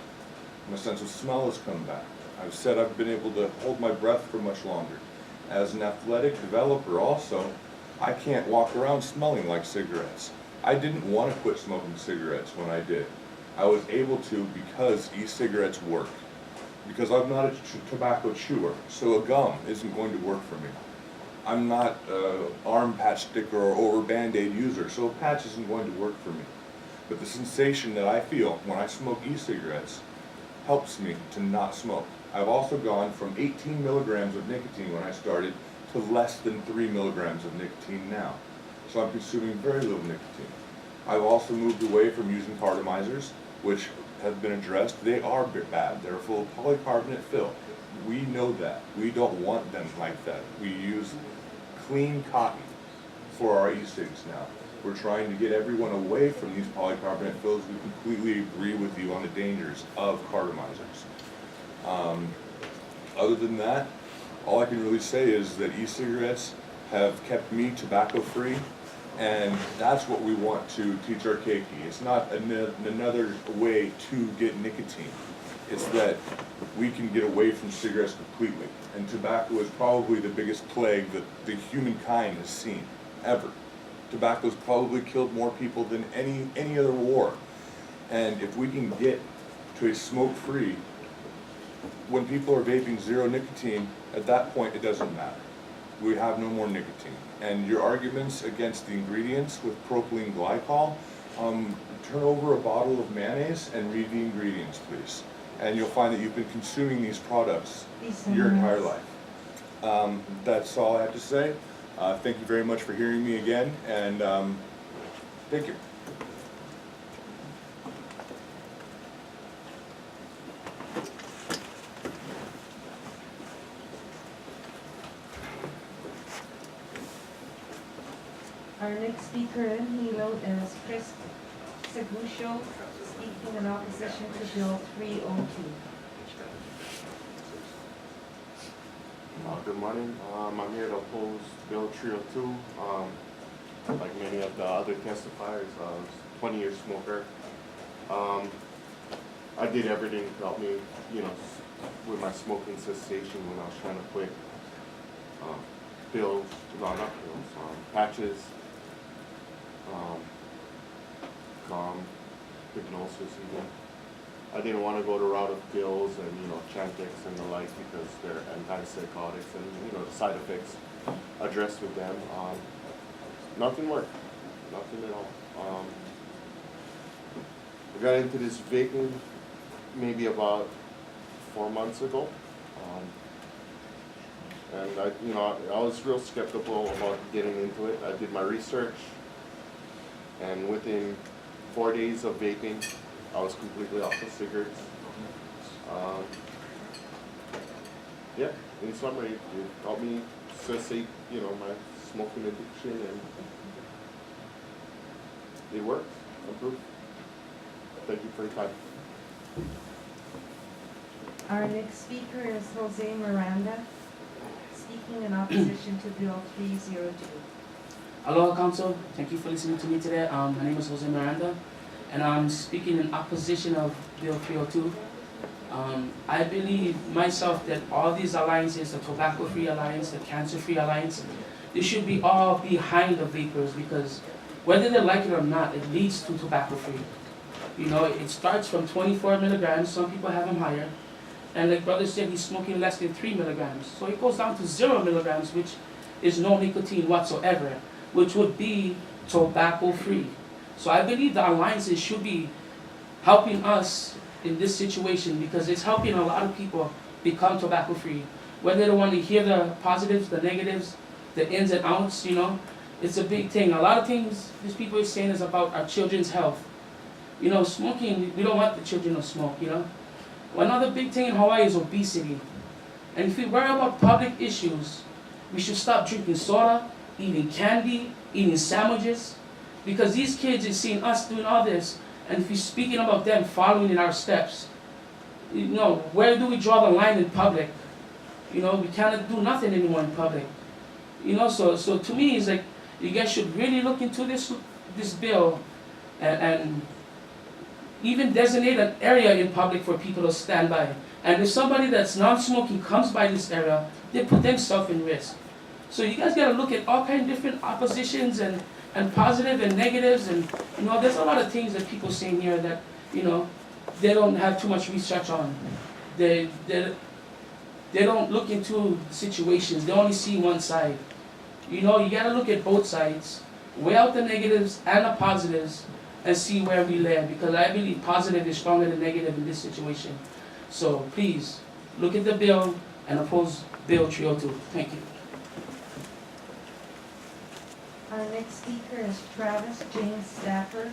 My sense of smell has come back. I've said I've been able to hold my breath for much longer. As an athletic developer also, I can't walk around smelling like cigarettes. I didn't want to quit smoking cigarettes when I did. I was able to because e-cigarettes work. Because I'm not a tobacco chewer, so a gum isn't going to work for me. I'm not an arm patch sticker or over Band-Aid user, so a patch isn't going to work for me. But the sensation that I feel when I smoke e-cigarettes helps me to not smoke. I've also gone from 18 milligrams of nicotine when I started to less than 3 milligrams of nicotine now. So I'm consuming very little nicotine. I've also moved away from using cartomizers, which have been addressed. They are bad. They're full of polycarbonate fill. We know that. We don't want them like that. We use clean cotton for our e-cigs now. We're trying to get everyone away from these polycarbonate fills. We completely agree with you on the dangers of cartomizers. Other than that, all I can really say is that e-cigarettes have kept me tobacco-free, and that's what we want to teach our keiki. It's not another way to get nicotine. It's that we can get away from cigarettes completely. And tobacco is probably the biggest plague that the humankind has seen, ever. Tobacco's probably killed more people than any other war. And if we can get to a smoke-free, when people are vaping zero nicotine, at that point it doesn't matter. We have no more nicotine. And your arguments against the ingredients with propylene glycol, turn over a bottle of mayonnaise and read the ingredients, please. And you'll find that you've been consuming these products your entire life. That's all I have to say. Thank you very much for hearing me again, and thank you. Our next speaker in Hilo is Chris Segusho, speaking in opposition to Bill 302. Good morning. I'm here to oppose Bill 302. Like many of the other testifiers, I was a 20-year smoker. I did everything to help me, with my smoking cessation when I was trying to quit. Pills, no, not pills, patches, hypnosis even. I didn't want to go the route of pills and, Chantix and the like because they're antipsychotics and, the side effects addressed with them. Nothing worked. Nothing at all. I got into this vaping maybe about 4 months ago. And I was real skeptical about getting into it. I did my research, and within 4 days of vaping, I was completely off of cigarettes. Yeah, in summary, it helped me cessate, my smoking addiction, and it worked. I'm proof. Thank you for your time. Our next speaker is Jose Miranda, speaking in opposition to Bill 302. Aloha Council, thank you for listening to me today. My name is Jose Miranda, and I'm speaking in opposition of Bill 302. I believe myself that all these alliances, the Tobacco-Free Alliance, the Cancer-Free Alliance, they should be all behind the vapors, because whether they like it or not, it leads to tobacco-free. It starts from 24 milligrams, some people have them higher, and like brother said, he's smoking less than 3 milligrams. So it goes down to 0 milligrams, which is no nicotine whatsoever, which would be tobacco-free. So I believe the alliances should be helping us in this situation, because it's helping a lot of people become tobacco-free. Whether they want to hear the positives, the negatives, the ins and outs, it's a big thing. A lot of things these people are saying is about our children's health. Smoking, we don't want the children to smoke, Another big thing in Hawaii is obesity. And if we worry about public issues, we should stop drinking soda, eating candy, eating sandwiches, because these kids are seeing us doing all this, and if we're speaking about them following in our steps, where do we draw the line in public? We cannot do nothing anymore in public. So to me, it's like, you guys should really look into this bill and even designate an area in public for people to stand by. And if somebody that's non-smoking comes by this area, they put themselves in risk. So you guys gotta look at all kinds of different oppositions and positive and negatives, and there's a lot of things that people saying here that they don't have too much research on. They don't look into situations. They only see one side. You gotta look at both sides, weigh out the negatives and the positives, and see where we land, because I believe positive is stronger than negative in this situation. So please, look at the bill and oppose Bill 302. Thank you. Our next speaker is Travis James Stafford,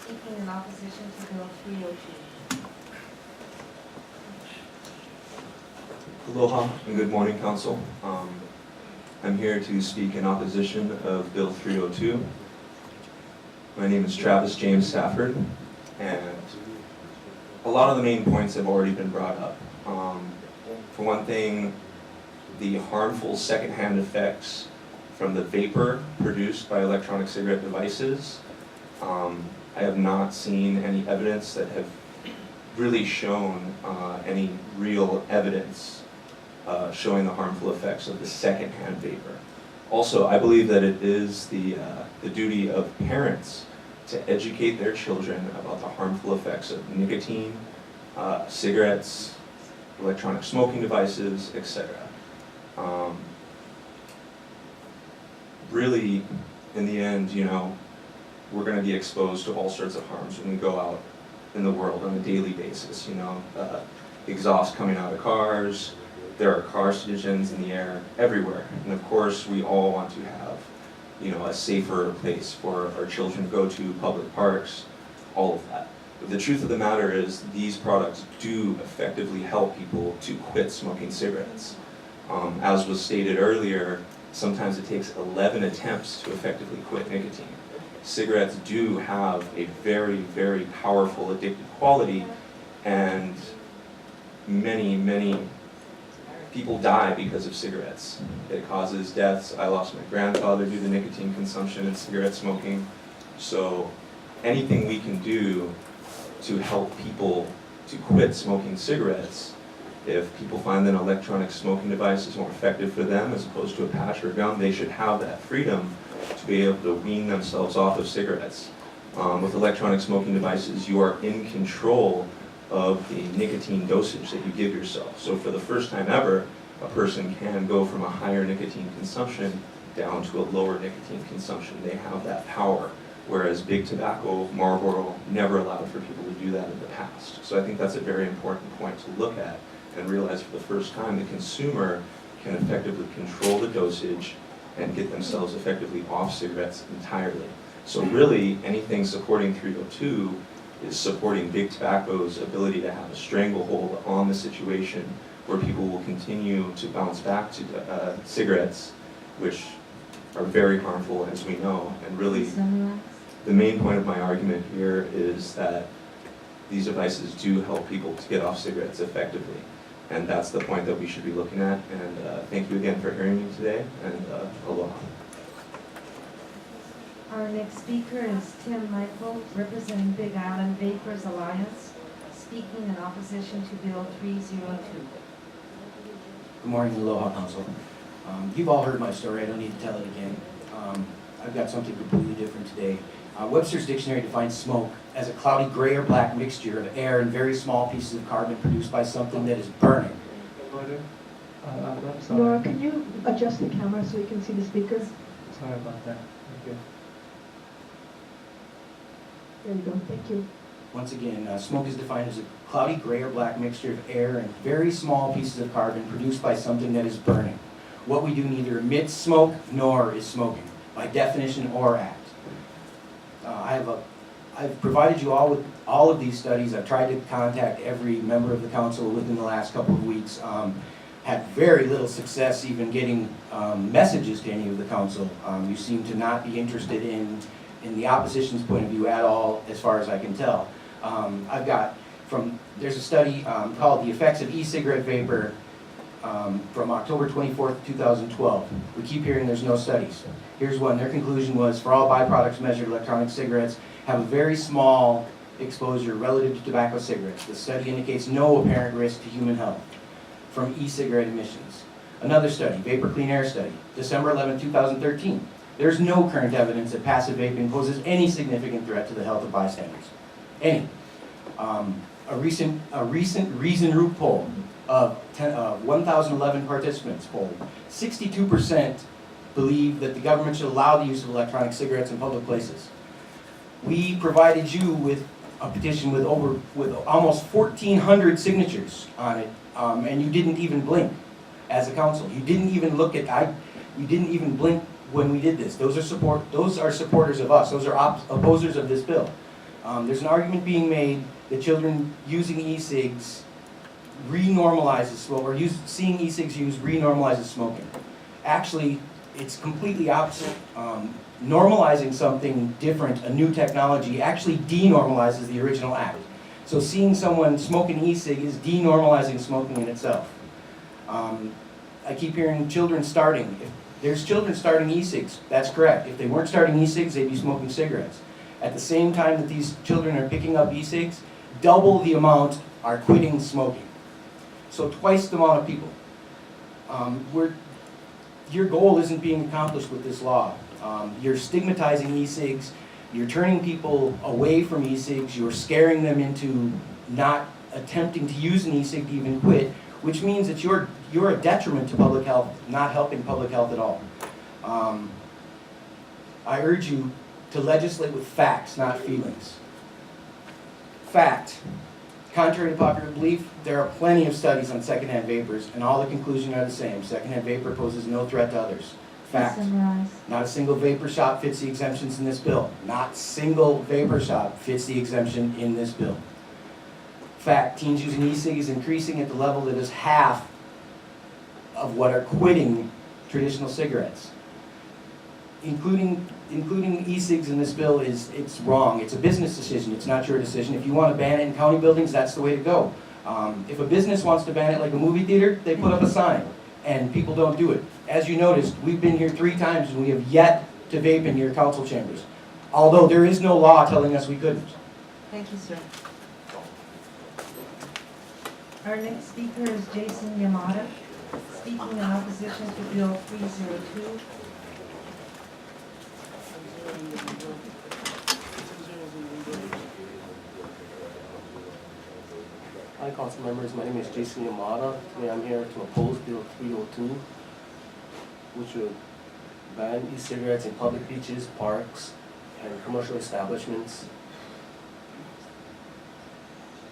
speaking in opposition to Bill 302. Aloha and good morning, Council. I'm here to speak in opposition of Bill 302. My name is Travis James Stafford, and a lot of the main points have already been brought up. For one thing, the harmful secondhand effects from the vapor produced by electronic cigarette devices. I have not seen any evidence that have really shown any real evidence showing the harmful effects of the secondhand vapor. Also, I believe that it is the duty of parents to educate their children about the harmful effects of nicotine, cigarettes, electronic smoking devices, etc. Really, in the end, we're going to be exposed to all sorts of harms when we go out in the world on a daily basis. Exhaust coming out of cars, there are carcinogens in the air everywhere. And of course, we all want to have, a safer place for our children to go to, public parks, all of that. But the truth of the matter is, these products do effectively help people to quit smoking cigarettes. As was stated earlier, sometimes it takes 11 attempts to effectively quit nicotine. Cigarettes do have a very, very powerful addictive quality, and many people die because of cigarettes. It causes deaths. I lost my grandfather due to nicotine consumption and cigarette smoking. So anything we can do to help people to quit smoking cigarettes, if people find that an electronic smoking device is more effective for them as opposed to a patch or gum, they should have that freedom to be able to wean themselves off of cigarettes. With electronic smoking devices, you are in control of the nicotine dosage that you give yourself. So for the first time ever, a person can go from a higher nicotine consumption down to a lower nicotine consumption. They have that power whereas big tobacco, Marlboro, never allowed for people to do that in the past. So I think that's a very important point to look at and realize for the first time the consumer can effectively control the dosage and get themselves effectively off cigarettes entirely. So really, anything supporting 302 is supporting big tobacco's ability to have a stranglehold on the situation where people will continue to bounce back to cigarettes, which are very harmful, as we know. And really, the main point of my argument here is that these devices do help people to get off cigarettes effectively. And that's the point that we should be looking at. And thank you again for hearing me today, and aloha. Our next speaker is Tim Michael, representing Big Island Vapors Alliance, speaking in opposition to Bill 302. Good morning, Aloha Council. You've all heard my story, I don't need to tell it again. I've got something completely different today. Webster's Dictionary defines smoke as a cloudy gray or black mixture of air and very small pieces of carbon produced by something that is burning. Laura, can you adjust the camera so you can see the speaker? Sorry about that. Okay. There you go, thank you. Once again, smoke is defined as a cloudy gray or black mixture of air and very small pieces of carbon produced by something that is burning. What we do neither emits smoke nor is smoking, by definition or act. I've provided you all with all of these studies. I've tried to contact every member of the council within the last couple of weeks. Had very little success even getting messages to any of the council. You seem to not be interested in the opposition's point of view at all, as far as I can tell. There's a study called The Effects of E-Cigarette Vapor from October 24th, 2012. We keep hearing there's no studies. Here's one. Their conclusion was, for all byproducts measured, electronic cigarettes have a very small exposure relative to tobacco cigarettes. The study indicates no apparent risk to human health from e-cigarette emissions. Another study, Vapor Clean Air Study, December 11, 2013. There's no current evidence that passive vaping poses any significant threat to the health of bystanders. Any. A recent Reason Root poll of 1,011 participants polled, 62% believe that the government should allow the use of electronic cigarettes in public places. We provided you with a petition with almost 1,400 signatures on it, and you didn't even blink as a council. You didn't even look at, you didn't even blink when we did this. Those are supporters of us. Those are opposers of this bill. There's an argument being made that children using e-cigs renormalizes smoke, or seeing e-cigs used renormalizes smoking. Actually, it's completely opposite. Normalizing something different, a new technology, actually denormalizes the original act. So seeing someone smoke an e-cig is denormalizing smoking in itself. I keep hearing children starting. If there's children starting e-cigs, that's correct. If they weren't starting e-cigs, they'd be smoking cigarettes. At the same time that these children are picking up e-cigs, double the amount are quitting smoking. So twice the amount of people. Your goal isn't being accomplished with this law. You're stigmatizing e-cigs, you're turning people away from e-cigs, you're scaring them into not attempting to use an e-cig to even quit, which means that you're a detriment to public health, not helping public health at all. I urge you to legislate with facts, not feelings. Fact. Contrary to popular belief, there are plenty of studies on secondhand vapors, and all the conclusions are the same. Secondhand vapor poses no threat to others. Fact. Not a single vapor shop fits the exemptions in this bill. Not single vapor shop fits the exemption in this bill. Fact. Teens using e-cig is increasing at the level that is half of what are quitting traditional cigarettes. Including e-cigs in this bill it's wrong. It's a business decision. It's not your decision. If you want to ban it in county buildings, that's the way to go. If a business wants to ban it like a movie theater, they put up a sign, and people don't do it. As you noticed, we've been here 3 times and we have yet to vape in your council chambers, although there is no law telling us we couldn't. Thank you, sir. Our next speaker is Jason Yamada, speaking in opposition to Bill 302. Hi, council members. My name is Jason Yamada. Today I'm here to oppose Bill 302, which would ban e-cigarettes in public beaches, parks, and commercial establishments.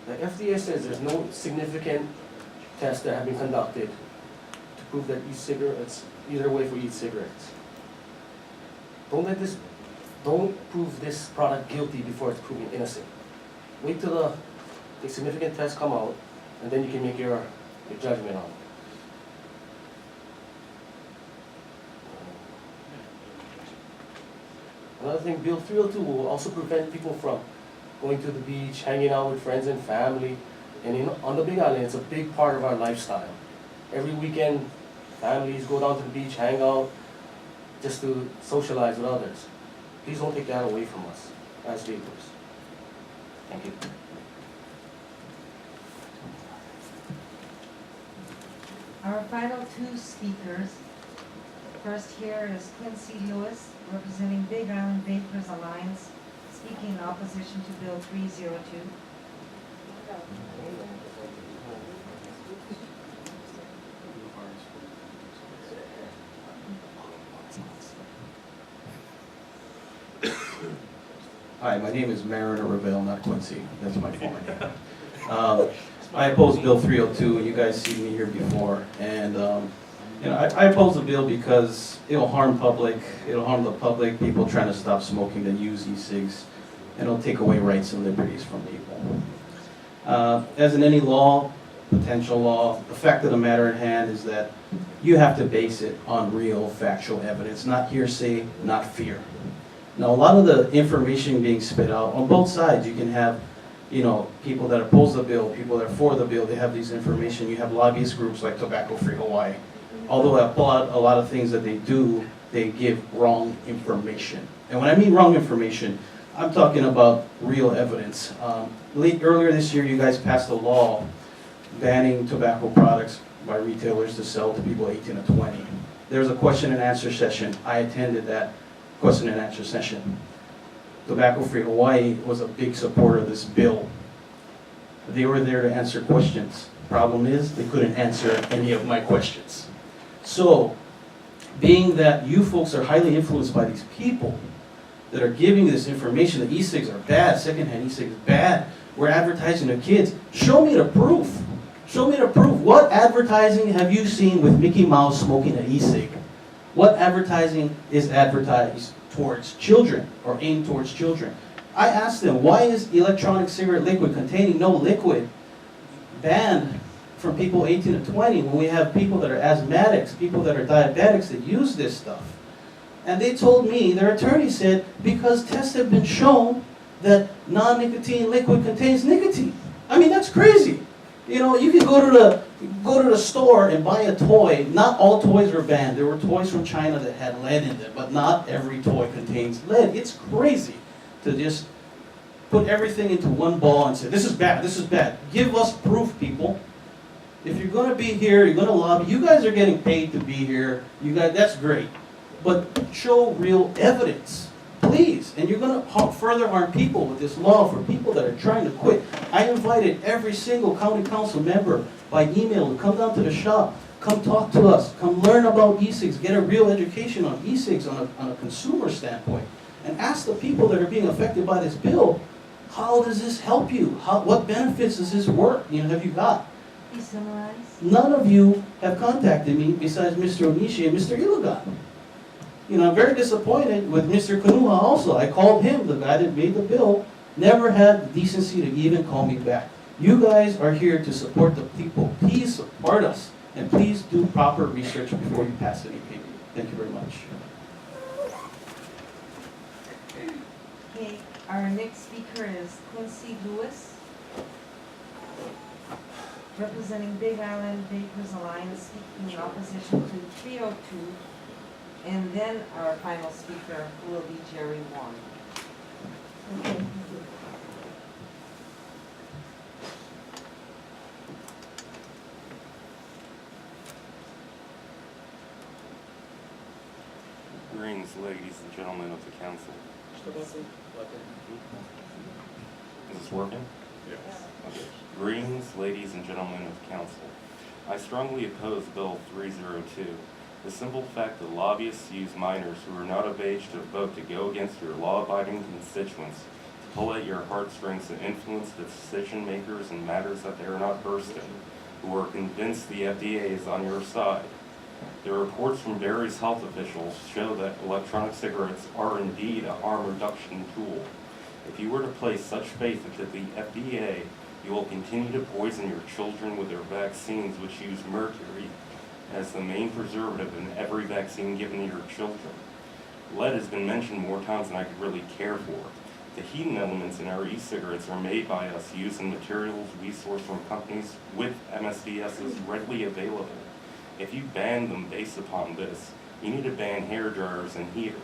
The FDA says there's no significant tests that have been conducted to prove that e-cigarettes, either way for e-cigarettes. Don't prove this product guilty before it's proven innocent. Wait till the significant tests come out, and then you can make your judgment on it. Another thing, Bill 302 will also prevent people from going to the beach, hanging out with friends and family. And on the Big Island, it's a big part of our lifestyle. Every weekend, families go down to the beach, hang out, just to socialize with others. Please don't take that away from us as vapers. Thank you. Our final two speakers. First here is Quincy Lewis, representing Big Island Vapers Alliance, speaking in opposition to Bill 302. Hi, my name is Mariner Ravel, not Quincy. That's my full name. I oppose Bill 302. You guys see me here before, and you know, I oppose the bill because it'll harm public. It'll harm the public. People trying to stop smoking that use e-cigs, and it'll take away rights and liberties from people. As in any law, potential law, the fact of the matter at hand is that you have to base it on real, factual evidence, not hearsay, not fear. Now, a lot of the information being spit out on both sides, you can have, you know, people that oppose the bill, people that are for the bill, they have these information. You have lobbyist groups like Tobacco Free Hawaii. Although I applaud a lot of things that they do, they give wrong information. And when I mean wrong information, I'm talking about real evidence. Earlier this year, you guys passed a law banning tobacco products by retailers to sell to people 18 to 20. There was a question and answer session. I attended that question and answer session. Tobacco Free Hawaii was a big supporter of this bill. They were there to answer questions. Problem is, they couldn't answer any of my questions. So, being that you folks are highly influenced by these people that are giving this information that e-cigs are bad, secondhand e-cigs is bad, we're advertising to kids, show me the proof. Show me the proof. What advertising have you seen with Mickey Mouse smoking an e-cig? What advertising is advertised towards children or aimed towards children? I asked them, why is electronic cigarette liquid containing no liquid banned from people 18 to 20 when we have people that are asthmatics, people that are diabetics that use this stuff? And they told me, their attorney said, because tests have been shown that non-nicotine liquid contains nicotine. I mean, that's crazy. You know, you can go to the store and buy a toy. Not all toys were banned. There were toys from China that had lead in them, but not every toy contains lead. It's crazy to just put everything into one ball and say, this is bad, this is bad. Give us proof, people. If you're going to be here, you're going to lobby. You guys are getting paid to be here. You guys, that's great. But show real evidence, please. And you're going to further harm people with this law for people that are trying to quit. I invited every single county council member by email to come down to the shop, come talk to us, come learn about e-cigs, get a real education on e-cigs on a consumer standpoint, and ask the people that are being affected by this bill, how does this help you? What benefits does this work? Have you got? Please summarize. None of you have contacted me besides Mr. Onishi and Mr. Ilagan. I'm very disappointed with Mr. Kanuha also. I called him, the guy that made the bill, never had the decency to even call me back. You guys are here to support the people. Please support us, and please do proper research before you pass anything. Thank you very much. Okay, our next speaker is Quincy Lewis, representing Big Island Vapers Alliance, speaking in opposition to 302. And then our final speaker will be Jerry Wong. Okay. Greetings, ladies and gentlemen of the council. Is this working? Yes. Okay. Greetings, ladies and gentlemen of the council. I strongly oppose Bill 302. The simple fact that lobbyists use minors who are not of age to vote to go against your law-abiding constituents, to pull at your heartstrings and influence the decision makers in matters that they are not versed in, who are convinced the FDA is on your side. The reports from various health officials show that electronic cigarettes are indeed a harm reduction tool. If you were to place such faith into the FDA, you will continue to poison your children with their vaccines which use mercury as the main preservative in every vaccine given to your children. Lead has been mentioned more times than I could really care for. The heating elements in our e-cigarettes are made by us using materials we source from companies with MSDSs readily available. If you ban them based upon this, you need to ban hair dryers and heaters.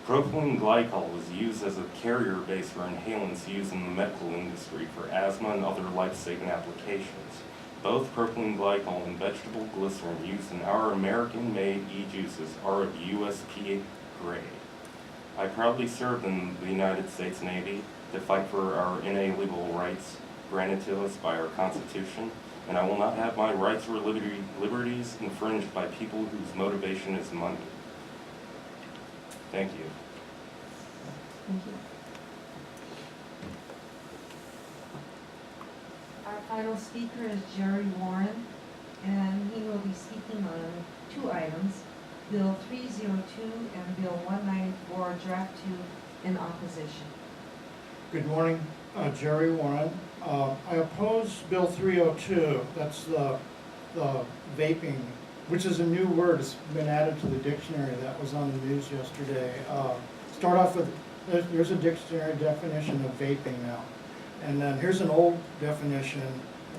Propylene glycol is used as a carrier base for inhalants used in the medical industry for asthma and other life-saving applications. Both propylene glycol and vegetable glycerin used in our American-made e-juices are of USP grade. I proudly served in the United States Navy to fight for our inalienable rights granted to us by our Constitution, and I will not have my rights or liberties infringed by people whose motivation is money. Thank you. Thank you. Our final speaker is Jerry Warren, and he will be speaking on two items, Bill 302 and Bill 194, Draft 2, in opposition. Good morning, Jerry Warren. I oppose Bill 302, that's the vaping, which is a new word, it's been added to the dictionary that was on the news yesterday. Start off with, there's a dictionary definition of vaping now. And then here's an old definition.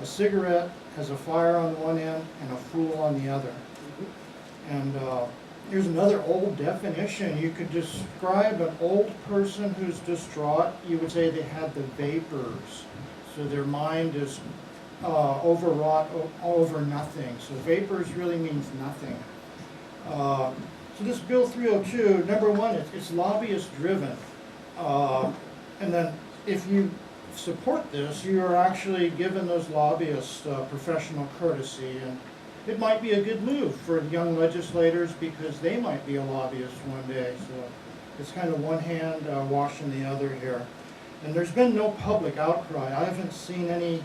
A cigarette has a fire on one end and a fool on the other. And here's another old definition. You could describe an old person who's distraught. You would say they had the vapors. So their mind is overwrought over nothing. So vapors really means nothing. So this Bill 302, number one, it's lobbyist driven. And then if you support this, you are actually giving those lobbyists professional courtesy, and it might be a good move for young legislators because they might be a lobbyist one day. So it's kind of one hand washing the other here. And there's been no public outcry. I haven't seen any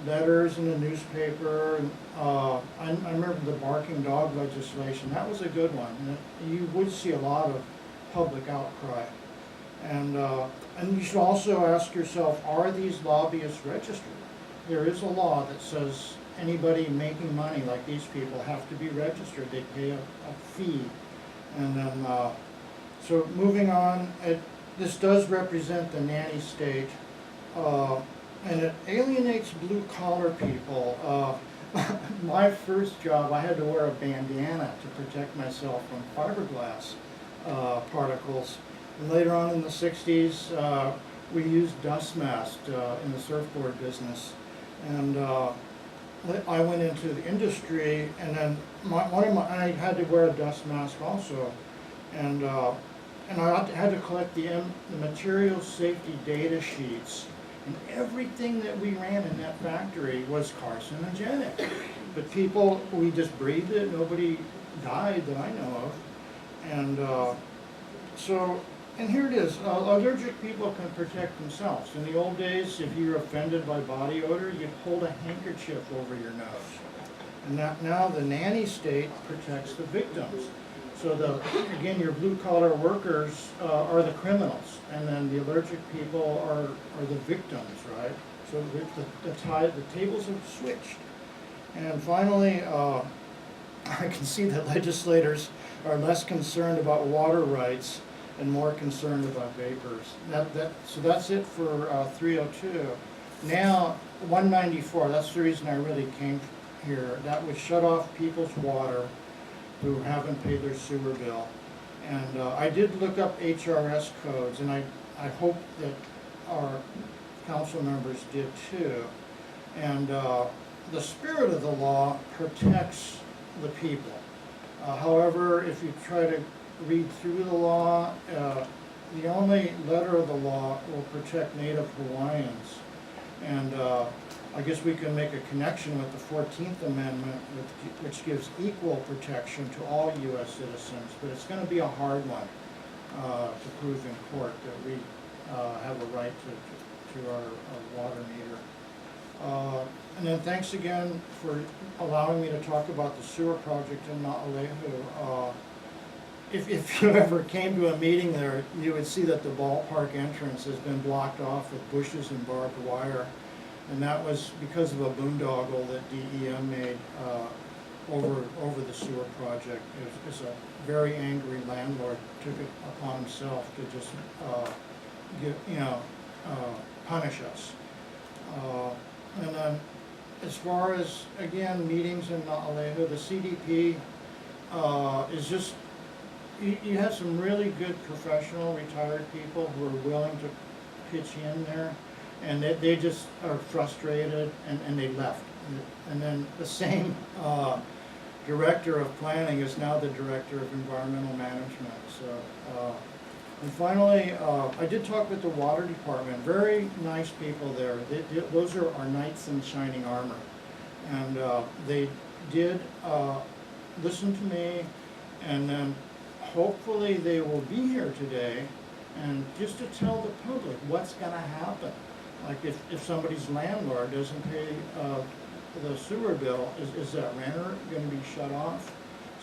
letters in the newspaper. I remember the barking dog legislation. That was a good one. You would see a lot of public outcry. And you should also ask yourself, are these lobbyists registered? There is a law that says anybody making money like these people have to be registered. They pay a fee. And then, so moving on, this does represent the nanny state, and it alienates blue-collar people. My first job, I had to wear a bandana to protect myself from fiberglass particles. And later on in the 60s, we used dust masks in the surfboard business. And I went into the industry, and then I had to wear a dust mask also. And I had to collect the material safety data sheets. And everything that we ran in that factory was carcinogenic. But people, we just breathed it, nobody died that I know of. And and here it is, allergic people can protect themselves. In the old days, if you were offended by body odor, you'd hold a handkerchief over your nose. And now the nanny state protects the victims. So again, your blue-collar workers are the criminals, and then the allergic people are the victims, right? So the tables have switched. And finally, I can see that legislators are less concerned about water rights and more concerned about vapors. So that's it for 302. Now, 194, that's the reason I really came here. That would shut off people's water who haven't paid their sewer bill. And I did look up HRS codes, and I hope that our council members did too. And the spirit of the law protects the people. However, if you try to read through the law, the only letter of the law will protect Native Hawaiians. And I guess we can make a connection with the 14th Amendment, which gives equal protection to all U.S. citizens, but it's going to be a hard one to prove in court that we have a right to our water meter. And then thanks again for allowing me to talk about the sewer project in Naalehu. If you ever came to a meeting there, you would see that the ballpark entrance has been blocked off with bushes and barbed wire. And that was because of a boondoggle that DEM made over the sewer project. It was a very angry landlord took it upon himself to just punish us. And then as far as, again, meetings in Naalehu, the CDP is just, you have some really good professional retired people who are willing to pitch in there, and they just are frustrated and they left. And then the same director of planning is now the director of environmental management. So, and finally, I did talk with the water department. Very nice people there. Those are our knights in shining armor. And they did listen to me, and then hopefully they will be here today and just to tell the public what's going to happen. Like if somebody's landlord doesn't pay the sewer bill, is that renter going to be shut off?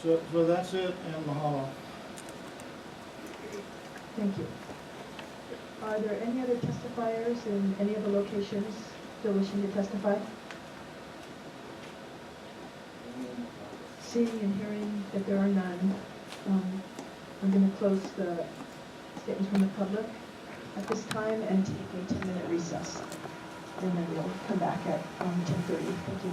So that's it, and mahalo. Thank you. Are there any other testifiers in any of the locations still wishing to testify? Seeing and hearing that there are none, I'm going to close the statements from the public at this time and take a 10-minute recess. And then we'll come back at 10:30. Thank you.